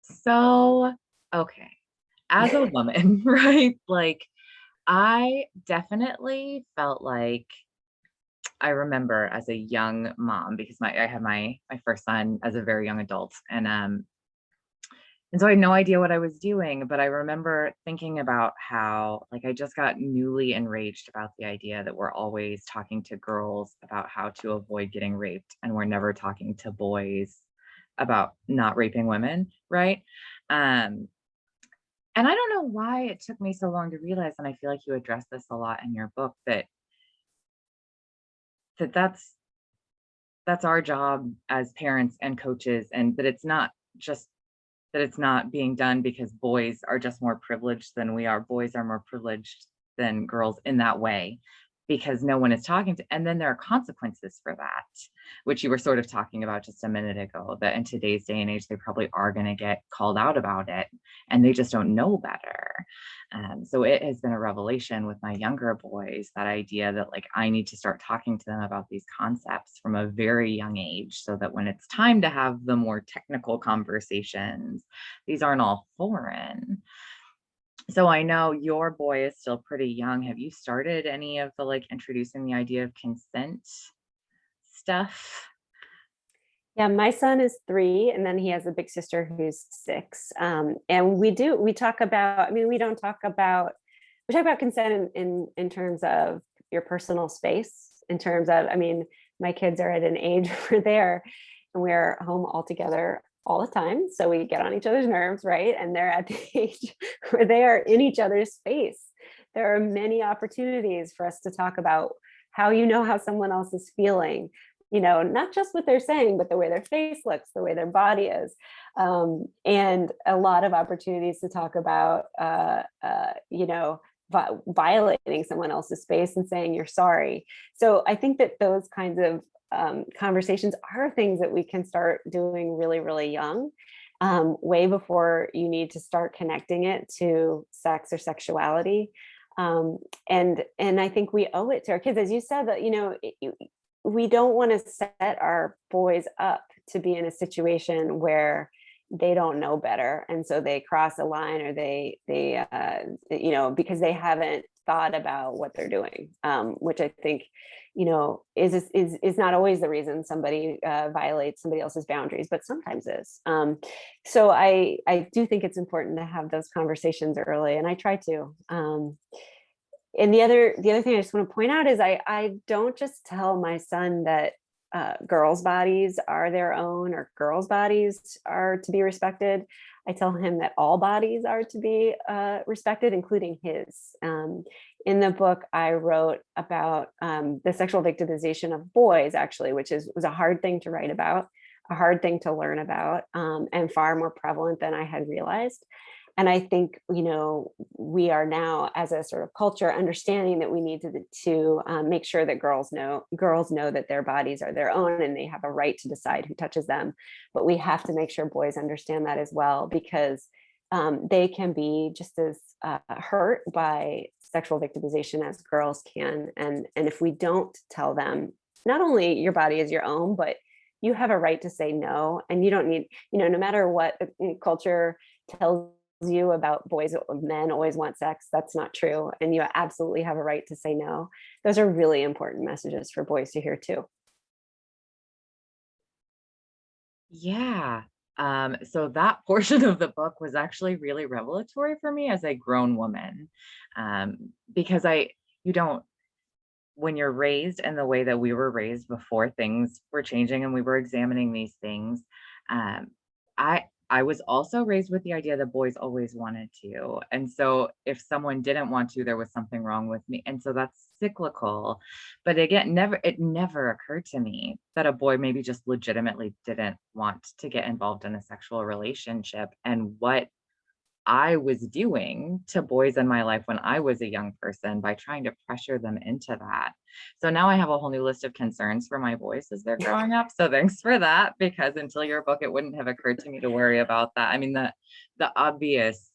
[SPEAKER 1] So, okay, as a woman, right? Like, I definitely felt like I remember as a young mom, because I had my first son as a very young adult, and so I had no idea what I was doing, but I remember thinking about how, like, I just got newly enraged about the idea that we're always talking to girls about how to avoid getting raped, and we're never talking to boys about not raping women, right? Um, and I don't know why it took me so long to realize, and I feel like you address this a lot in your book, that's our job as parents and coaches, and that it's not just that it's not being done because boys are just more privileged than we are. Boys are more privileged than girls in that way, because no one is talking to, and then there are consequences for that, which you were sort of talking about just a minute ago, that in today's day and age, they probably are going to get called out about it, and they just don't know better. So it has been a revelation with my younger boys, that idea that, like, I need to start talking to them about these concepts from a very young age, so that when it's time to have the more technical conversations, these aren't all foreign. So I know your boy is still pretty young. Have you started any of the, like, introducing the idea of consent stuff?
[SPEAKER 4] Yeah, my son is 3, and then he has a big sister who's 6. And we talk about, I mean, we talk about consent in terms of your personal space, in terms of, I mean, my kids are at an age where we're home all together all the time. So we get on each other's nerves, right? And they're at the age where they are in each other's space. There are many opportunities for us to talk about how someone else is feeling, not just what they're saying, but the way their face looks, the way their body is. And a lot of opportunities to talk about, violating someone else's space and saying you're sorry. So I think that those kinds of conversations are things that we can start doing really, really young, way before you need to start connecting it to sex or sexuality. And I think we owe it to our kids, as you said, that we don't want to set our boys up to be in a situation where they don't know better, and so they cross a line, or they because they haven't thought about what they're doing, which I think is not always the reason somebody violates somebody else's boundaries, but sometimes is. So I do think it's important to have those conversations early, and I try to. And the other thing I just want to point out is I don't just tell my son that girls' bodies are their own, or girls' bodies are to be respected. I tell him that all bodies are to be respected, including his. In the book, I wrote about the sexual victimization of boys, actually, which was a hard thing to write about, a hard thing to learn about, and far more prevalent than I had realized. And I think, we are now, as a sort of culture, understanding that we need to make sure that girls know that their bodies are their own, and they have a right to decide who touches them. But we have to make sure boys understand that as well, because they can be just as hurt by sexual victimization as girls can. And if we don't tell them, not only your body is your own, but you have a right to say no, and you don't need, no matter what the culture tells you about men always want sex, that's not true, and you absolutely have a right to say no. Those are really important messages for boys to hear too.
[SPEAKER 1] Yeah. So that portion of the book was actually really revelatory for me as a grown woman, because you don't, when you're raised in the way that we were raised before things were changing and we were examining these things, um, I was also raised with the idea that boys always wanted to. And so if someone didn't want to, there was something wrong with me. And so that's cyclical. But again, it never occurred to me that a boy maybe just legitimately didn't want to get involved in a sexual relationship, and what I was doing to boys in my life when I was a young person by trying to pressure them into that. So now I have a whole new list of concerns for my boys as they're growing up. So thanks for that, because until your book, it wouldn't have occurred to me to worry about that. I mean, the obvious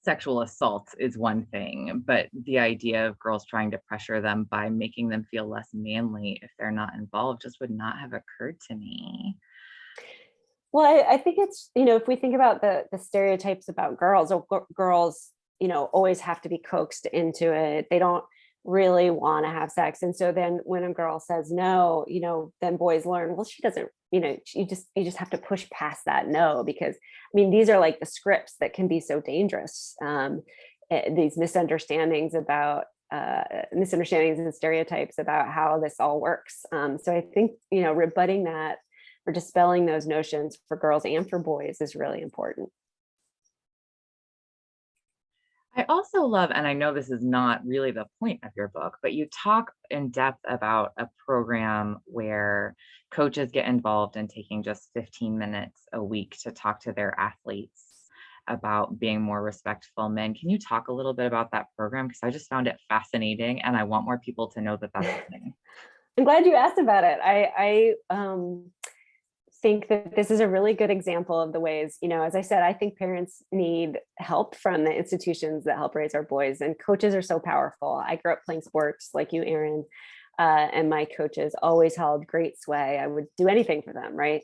[SPEAKER 1] sexual assault is one thing, but the idea of girls trying to pressure them by making them feel less manly if they're not involved just would not have occurred to me.
[SPEAKER 4] Well, I think it's, if we think about the stereotypes about girls, girls, always have to be coaxed into it. They don't really want to have sex. And so then when a girl says no, then boys learn, well, she doesn't, you just have to push past that no, because I mean, these are like the scripts that can be so dangerous. These misunderstandings and stereotypes about how this all works. So I think, rebutting that, or dispelling those notions for girls and for boys is really important.
[SPEAKER 1] I also love, and I know this is not really the point of your book, but you talk in depth about a program where coaches get involved in taking just 15 minutes a week to talk to their athletes about being more respectful men. Can you talk a little bit about that program? Because I just found it fascinating and I want more people to know that that's a thing.
[SPEAKER 4] I'm glad you asked about it. I think that this is a really good example of the ways, as I said, I think parents need help from the institutions that help raise our boys, and coaches are so powerful. I grew up playing sports like you, Erin, and my coaches always held great sway. I would do anything for them, right?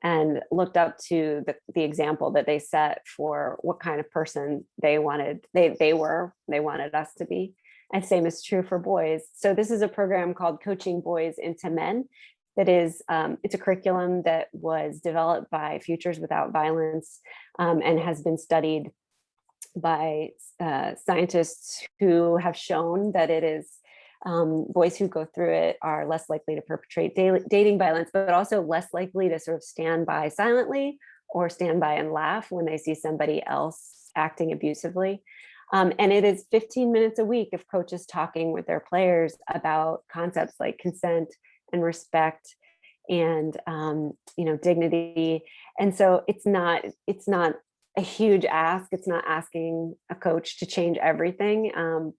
[SPEAKER 4] And looked up to the example that they set for what kind of person they wanted us to be. And same is true for boys. So this is a program called Coaching Boys into Men. That is, it's a curriculum that was developed by Futures Without Violence, and has been studied by scientists who have shown that it is boys who go through it are less likely to perpetrate dating violence, but also less likely to sort of stand by silently or stand by and laugh when they see somebody else acting abusively. And it is 15 minutes a week of coaches talking with their players about concepts like consent and respect and dignity. And so it's not a huge ask. It's not asking a coach to change everything,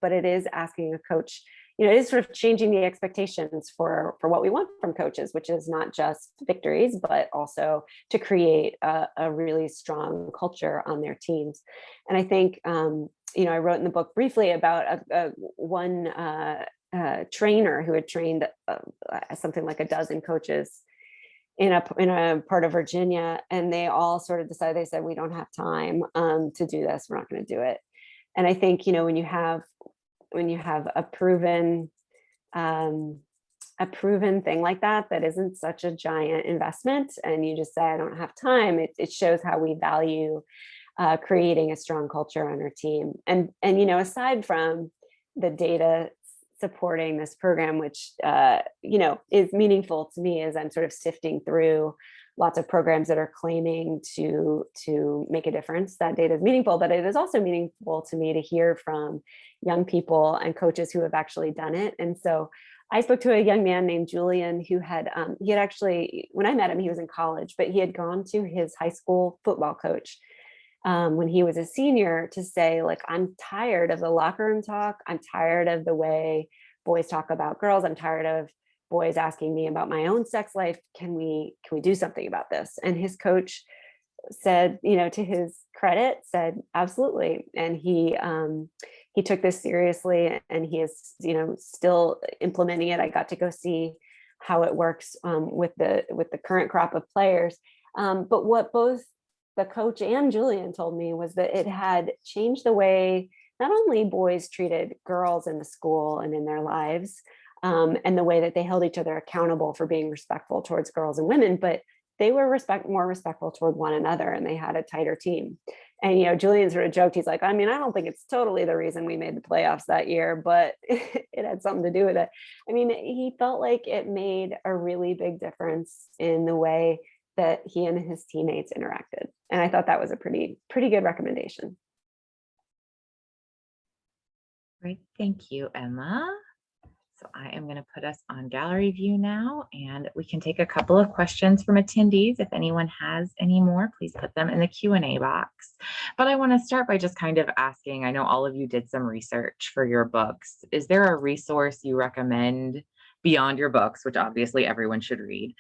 [SPEAKER 4] but it is asking a coach, it is sort of changing the expectations for what we want from coaches, which is not just victories, but also to create a really strong culture on their teams. And I think, I wrote in the book briefly about one trainer who had trained something like a dozen coaches in a part of Virginia, and they all sort of decided, they said, we don't have time to do this. We're not going to do it. And I think, when you have a proven thing like that isn't such a giant investment, and you just say, I don't have time, it shows how we value creating a strong culture on our team. And aside from the data supporting this program, which is meaningful to me as I'm sort of sifting through lots of programs that are claiming to make a difference, that data is meaningful, but it is also meaningful to me to hear from young people and coaches who have actually done it. And so I spoke to a young man named Julian who he had actually, when I met him, he was in college, but he had gone to his high school football coach when he was a senior to say, like, I'm tired of the locker room talk. I'm tired of the way boys talk about girls. I'm tired of boys asking me about my own sex life. Can we do something about this? And his coach said, to his credit, said, absolutely. And he took this seriously, and he is, still implementing it. I got to go see how it works with the current crop of players. But what both the coach and Julian told me was that it had changed the way not only boys treated girls in the school and in their lives, and the way that they held each other accountable for being respectful towards girls and women, but they were more respectful toward one another, and they had a tighter team. And, Julian sort of joked, he's like, I mean, I don't think it's totally the reason we made the playoffs that year, but it had something to do with it. I mean, he felt like it made a really big difference in the way that he and his teammates interacted. And I thought that was a pretty good recommendation.
[SPEAKER 1] Great. Thank you, Emma. So I am going to put us on gallery view now, and we can take a couple of questions from attendees. If anyone has any more, please put them in the Q&A box. But I want to start by just kind of asking, I know all of you did some research for your books. Is there a resource you recommend beyond your books, which obviously everyone should read,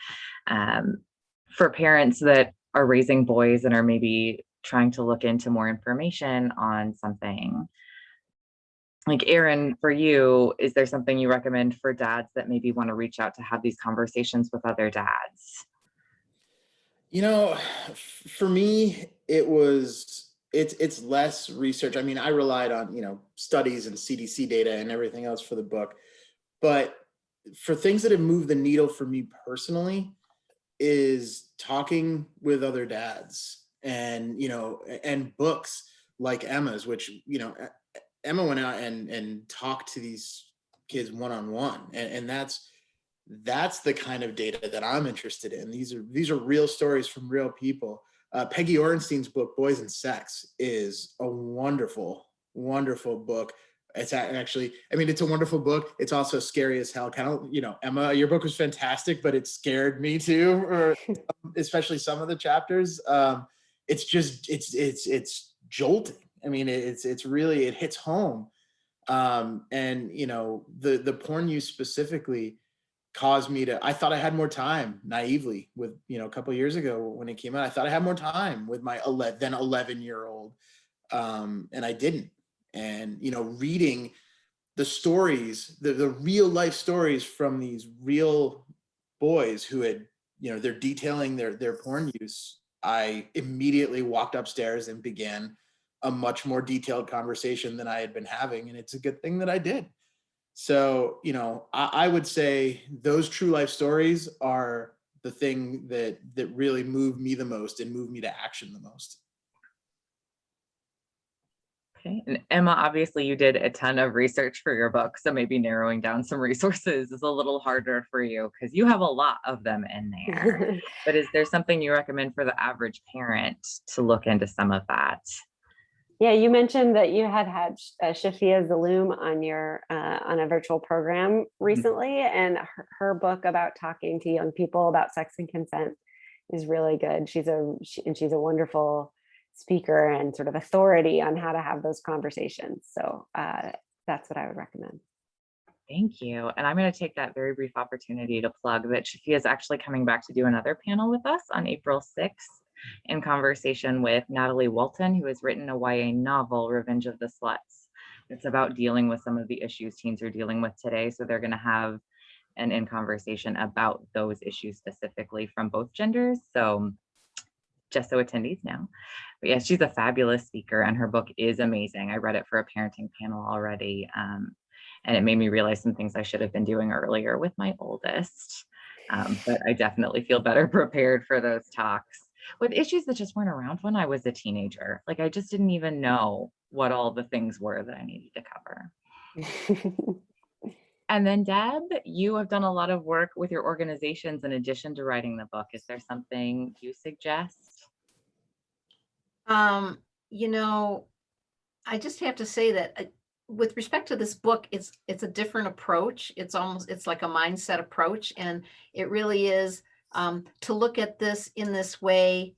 [SPEAKER 1] for parents that are raising boys and are maybe trying to look into more information on something? Like Erin, for you, is there something you recommend for dads that maybe want to reach out to have these conversations with other dads?
[SPEAKER 3] You know, for me, it's less research. I mean, I relied on, studies and CDC data and everything else for the book. But for things that have moved the needle for me personally is talking with other dads and, and books like Emma's, which, Emma went out and talked to these kids one-on-one. And that's the kind of data that I'm interested in. These are real stories from real people. Peggy Orenstein's book, Boys and Sex, is a wonderful, wonderful book. It's actually, I mean, it's a wonderful book. It's also scary as hell. Kind of, Emma, your book was fantastic, but it scared me too, or especially some of the chapters. It's just, it's jolting. I mean, it's really, it hits home. And the porn use specifically caused me to, I thought I had more time naively with, a couple of years ago when it came out. I thought I had more time with my 11-year-old. And I didn't. And, reading the stories, the real life stories from these real boys who had, they're detailing their porn use, I immediately walked upstairs and began a much more detailed conversation than I had been having. And it's a good thing that I did. So, I would say those true life stories are the thing that really moved me the most and moved me to action the most.
[SPEAKER 1] Okay. And Emma, obviously you did a ton of research for your book, so maybe narrowing down some resources is a little harder for you because you have a lot of them in there. But is there something you recommend for the average parent to look into some of that?
[SPEAKER 4] Yeah, you mentioned that you had Shafia Zaloom on your on a virtual program recently, and her book about talking to young people about sex and consent is really good. She's a wonderful speaker and sort of authority on how to have those conversations. So that's what I would recommend.
[SPEAKER 1] Thank you. And I'm going to take that very brief opportunity to plug that Shafia is actually coming back to do another panel with us on April 6th. In conversation with Natalie Walton, who has written a YA novel, Revenge of the Sluts. It's about dealing with some of the issues teens are dealing with today. So they're going to have an in conversation about those issues specifically from both genders. So just so attendees know. But yeah, she's a fabulous speaker and her book is amazing. I read it for a parenting panel already. And it made me realize some things I should have been doing earlier with my oldest. But I definitely feel better prepared for those talks with issues that just weren't around when I was a teenager. Like I just didn't even know what all the things were that I needed to cover. And then Deb, you have done a lot of work with your organizations in addition to writing the book. Is there something you suggest?
[SPEAKER 2] I just have to say that with respect to this book, it's a different approach. It's like a mindset approach. And it really is to look at this in this way,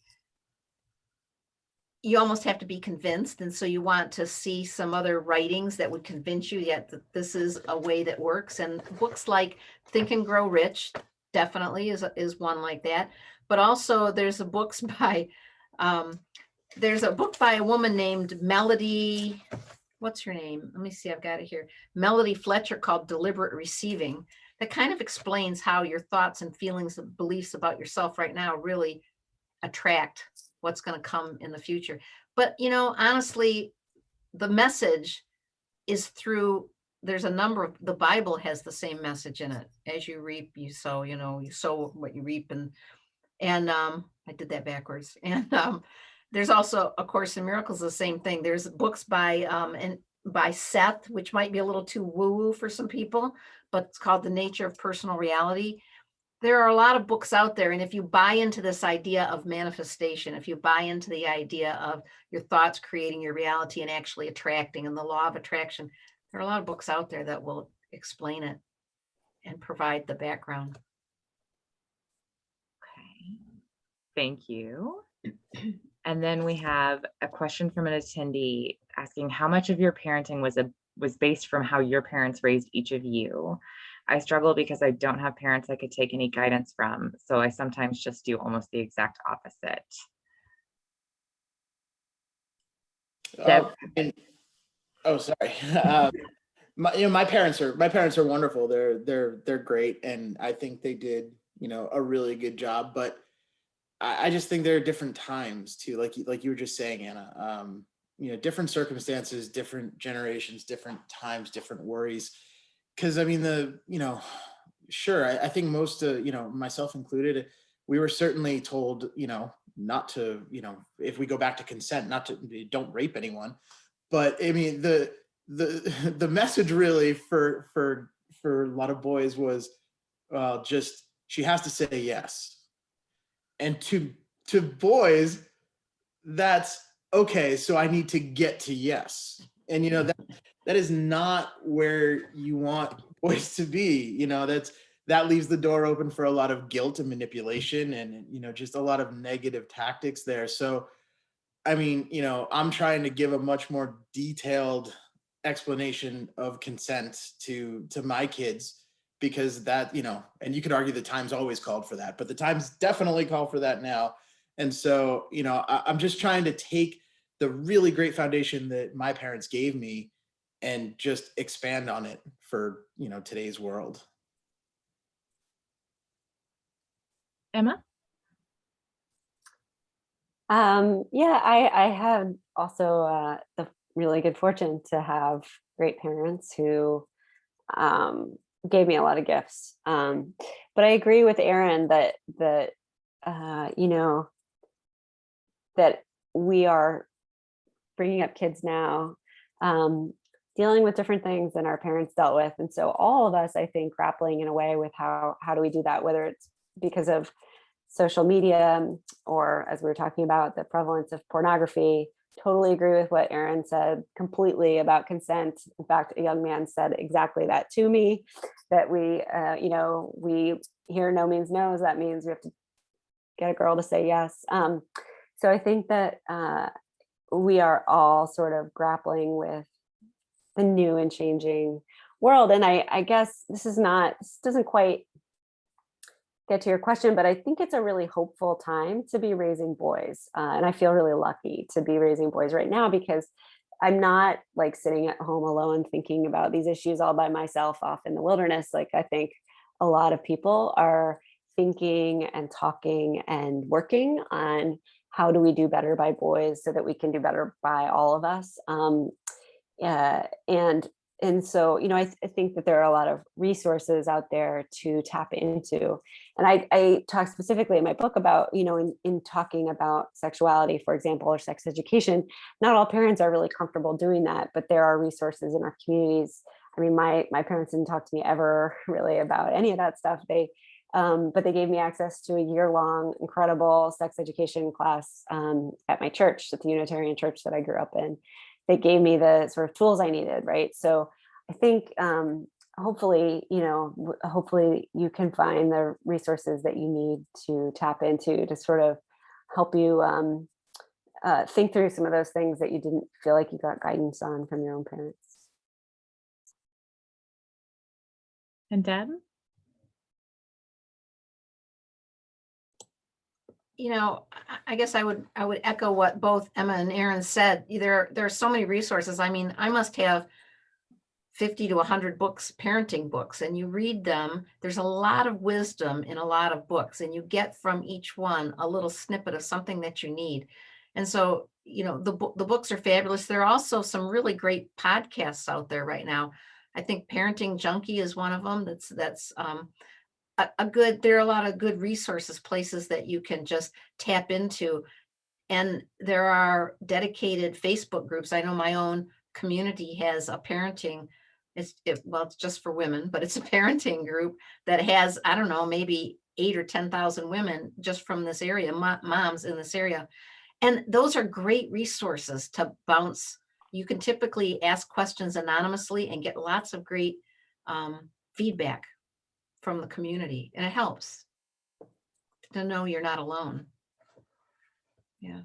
[SPEAKER 2] you almost have to be convinced. And so you want to see some other writings that would convince you that this is a way that works. And books like Think and Grow Rich definitely is one like that. But also there's a book by a woman named Melody. What's her name? Let me see. I've got it here. Melody Fletcher, called Deliberate Receiving, that kind of explains how your thoughts and feelings and beliefs about yourself right now really attract what's going to come in the future. But, honestly, the message is through, there's a number of, the Bible has the same message in it. As you reap, you sow, you sow what you reap. And I did that backwards. And there's also A Course in Miracles, the same thing. There's books by Seth, which might be a little too woo-woo for some people, but it's called The Nature of Personal Reality. There are a lot of books out there. And if you buy into this idea of manifestation, if you buy into the idea of your thoughts creating your reality and actually attracting, and the law of attraction, there are a lot of books out there that will explain it. and provide the background.
[SPEAKER 1] Okay. Thank you. And then we have a question from an attendee asking how much of your parenting was based from how your parents raised each of you. I struggle because I don't have parents I could take any guidance from, so I sometimes just do almost the exact opposite. Deb?
[SPEAKER 3] Sorry. My parents are wonderful. They're great, and I think they did a really good job. But I just think there are different times too, like you were just saying, Anna. Different circumstances, different generations, different times, different worries. Because I mean, sure, I think most, myself included, we were certainly told, not to, if we go back to consent, not to, don't rape anyone. But I mean, the message really for a lot of boys was, just she has to say yes. And to boys, that's okay. So I need to get to yes. And that is not where you want boys to be. That leaves the door open for a lot of guilt and manipulation, and just a lot of negative tactics there. So I mean, I'm trying to give a much more detailed explanation of consent to my kids, because that, and you could argue the times always called for that, but the times definitely call for that now. And so, I'm just trying to take the really great foundation that my parents gave me and just expand on it for, today's world.
[SPEAKER 1] Emma?
[SPEAKER 4] Yeah, I had also the really good fortune to have great parents who gave me a lot of gifts. But I agree with Erin that that we are bringing up kids now, dealing with different things than our parents dealt with, and so all of us, I think, grappling in a way with how do we do that, whether it's because of social media, or as we were talking about, the prevalence of pornography. Totally agree with what Erin said completely about consent. In fact, a young man said exactly that to me, that we hear no means no. That means we have to get a girl to say yes. So I think that we are all sort of grappling with the new and changing world. And I guess this doesn't quite get to your question, but I think it's a really hopeful time to be raising boys. And I feel really lucky to be raising boys right now, because I'm not like sitting at home alone thinking about these issues all by myself off in the wilderness. Like, I think a lot of people are thinking and talking and working on how do we do better by boys so that we can do better by all of us. And so, I think that there are a lot of resources out there to tap into. And I talk specifically in my book about, in talking about sexuality, for example, or sex education, not all parents are really comfortable doing that, but there are resources in our communities. I mean, my parents didn't talk to me ever really about any of that stuff. But they gave me access to a year-long, incredible sex education class at my church, at the Unitarian church that I grew up in. They gave me the sort of tools I needed, right? So I think hopefully you can find the resources that you need to tap into to sort of help you think through some of those things that you didn't feel like you got guidance on from your own parents.
[SPEAKER 1] And Deb?
[SPEAKER 2] I guess I would echo what both Emma and Erin said. There are so many resources. I mean, I must have 50 to 100 books, parenting books, and you read them. There's a lot of wisdom in a lot of books, and you get from each one a little snippet of something that you need. And so, the books are fabulous. There are also some really great podcasts out there right now. I think Parenting Junkie is one of them. That's there are a lot of good resources, places that you can just tap into. And there are dedicated Facebook groups. I know my own community has a parenting, it's just for women, but it's a parenting group that has, I don't know, maybe 8,000 or 10,000 women just from this area, moms in this area. And those are great resources to bounce. You can typically ask questions anonymously and get lots of great feedback. from the community, and it helps to know you're not alone. Yeah.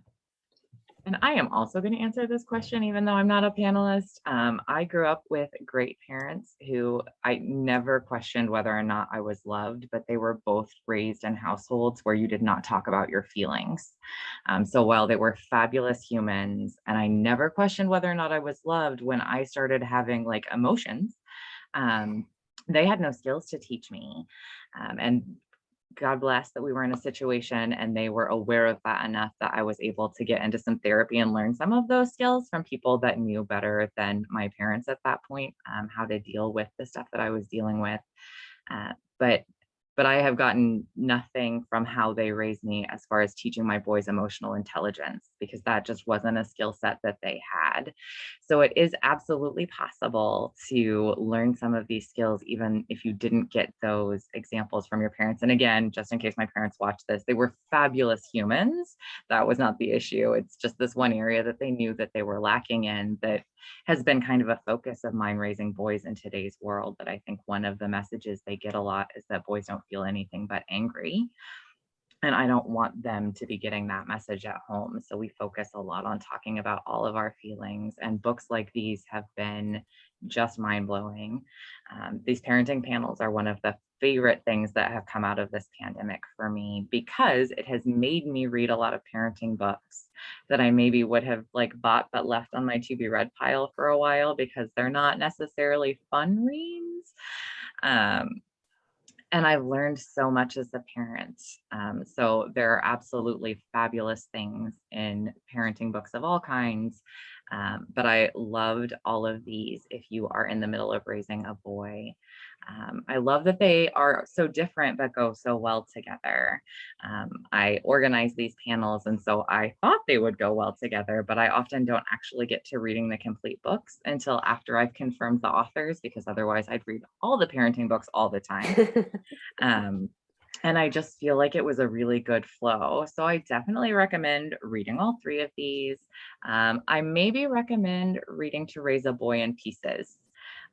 [SPEAKER 1] And I am also going to answer this question, even though I'm not a panelist. I grew up with great parents who I never questioned whether or not I was loved, but they were both raised in households where you did not talk about your feelings. So while they were fabulous humans, and I never questioned whether or not I was loved, when I started having like emotions, they had no skills to teach me. And God bless that we were in a situation and they were aware of that enough that I was able to get into some therapy and learn some of those skills from people that knew better than my parents at that point, how to deal with the stuff that I was dealing with. But I have gotten nothing from how they raised me as far as teaching my boys emotional intelligence, because that just wasn't a skill set that they had. So it is absolutely possible to learn some of these skills, even if you didn't get those examples from your parents. And again, just in case my parents watch this, they were fabulous humans. That was not the issue. It's just this one area that they knew that they were lacking in that has been kind of a focus of mine raising boys in today's world. That I think one of the messages they get a lot is that boys don't feel anything but angry. And I don't want them to be getting that message at home. So we focus a lot on talking about all of our feelings, and books like these have been just mind-blowing. These parenting panels are one of the favorite things that have come out of this pandemic for me, because it has made me read a lot of parenting books that I maybe would have like bought but left on my to be read pile for a while because they're not necessarily fun reads. And I've learned so much as a parent. So there are absolutely fabulous things in parenting books of all kinds. But I loved all of these if you are in the middle of raising a boy. I love that they are so different but go so well together. I organize these panels, and so I thought they would go well together, but I often don't actually get to reading the complete books until after I've confirmed the authors, because otherwise I'd read all the parenting books all the time. And I just feel like it was a really good flow. So I definitely recommend reading all three of these. I maybe recommend reading To Raise a Boy in Pieces.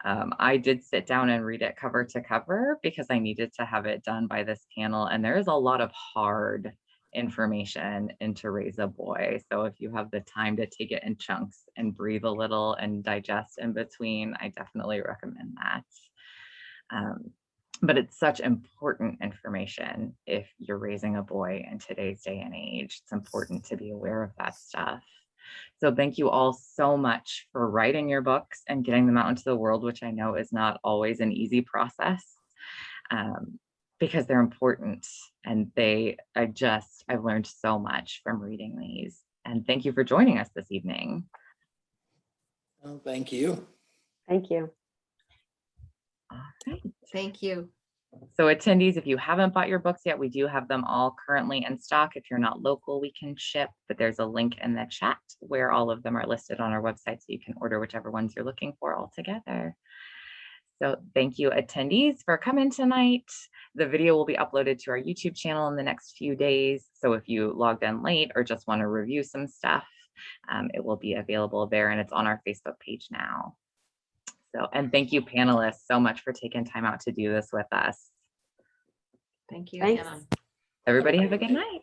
[SPEAKER 1] I did sit down and read it cover to cover because I needed to have it done by this panel. And there is a lot of hard information in To Raise a Boy. So if you have the time to take it in chunks and breathe a little and digest in between, I definitely recommend that. But it's such important information if you're raising a boy in today's day and age. It's important to be aware of that stuff. So thank you all so much for writing your books and getting them out into the world, which I know is not always an easy process, because they're important. And I've learned so much from reading these. And thank you for joining us this evening.
[SPEAKER 3] Well, thank you.
[SPEAKER 4] Thank you.
[SPEAKER 1] All right.
[SPEAKER 2] Thank you.
[SPEAKER 1] So attendees, if you haven't bought your books yet, we do have them all currently in stock. If you're not local, we can ship, but there's a link in the chat where all of them are listed on our website, so you can order whichever ones you're looking for all together. So thank you, attendees, for coming tonight. The video will be uploaded to our YouTube channel in the next few days. So if you logged in late or just want to review some stuff, it will be available there, and it's on our Facebook page now. So, and thank you, panelists, so much for taking time out to do this with us.
[SPEAKER 2] Thank you,
[SPEAKER 4] Thanks.
[SPEAKER 2] Anna.
[SPEAKER 1] Everybody have a good night.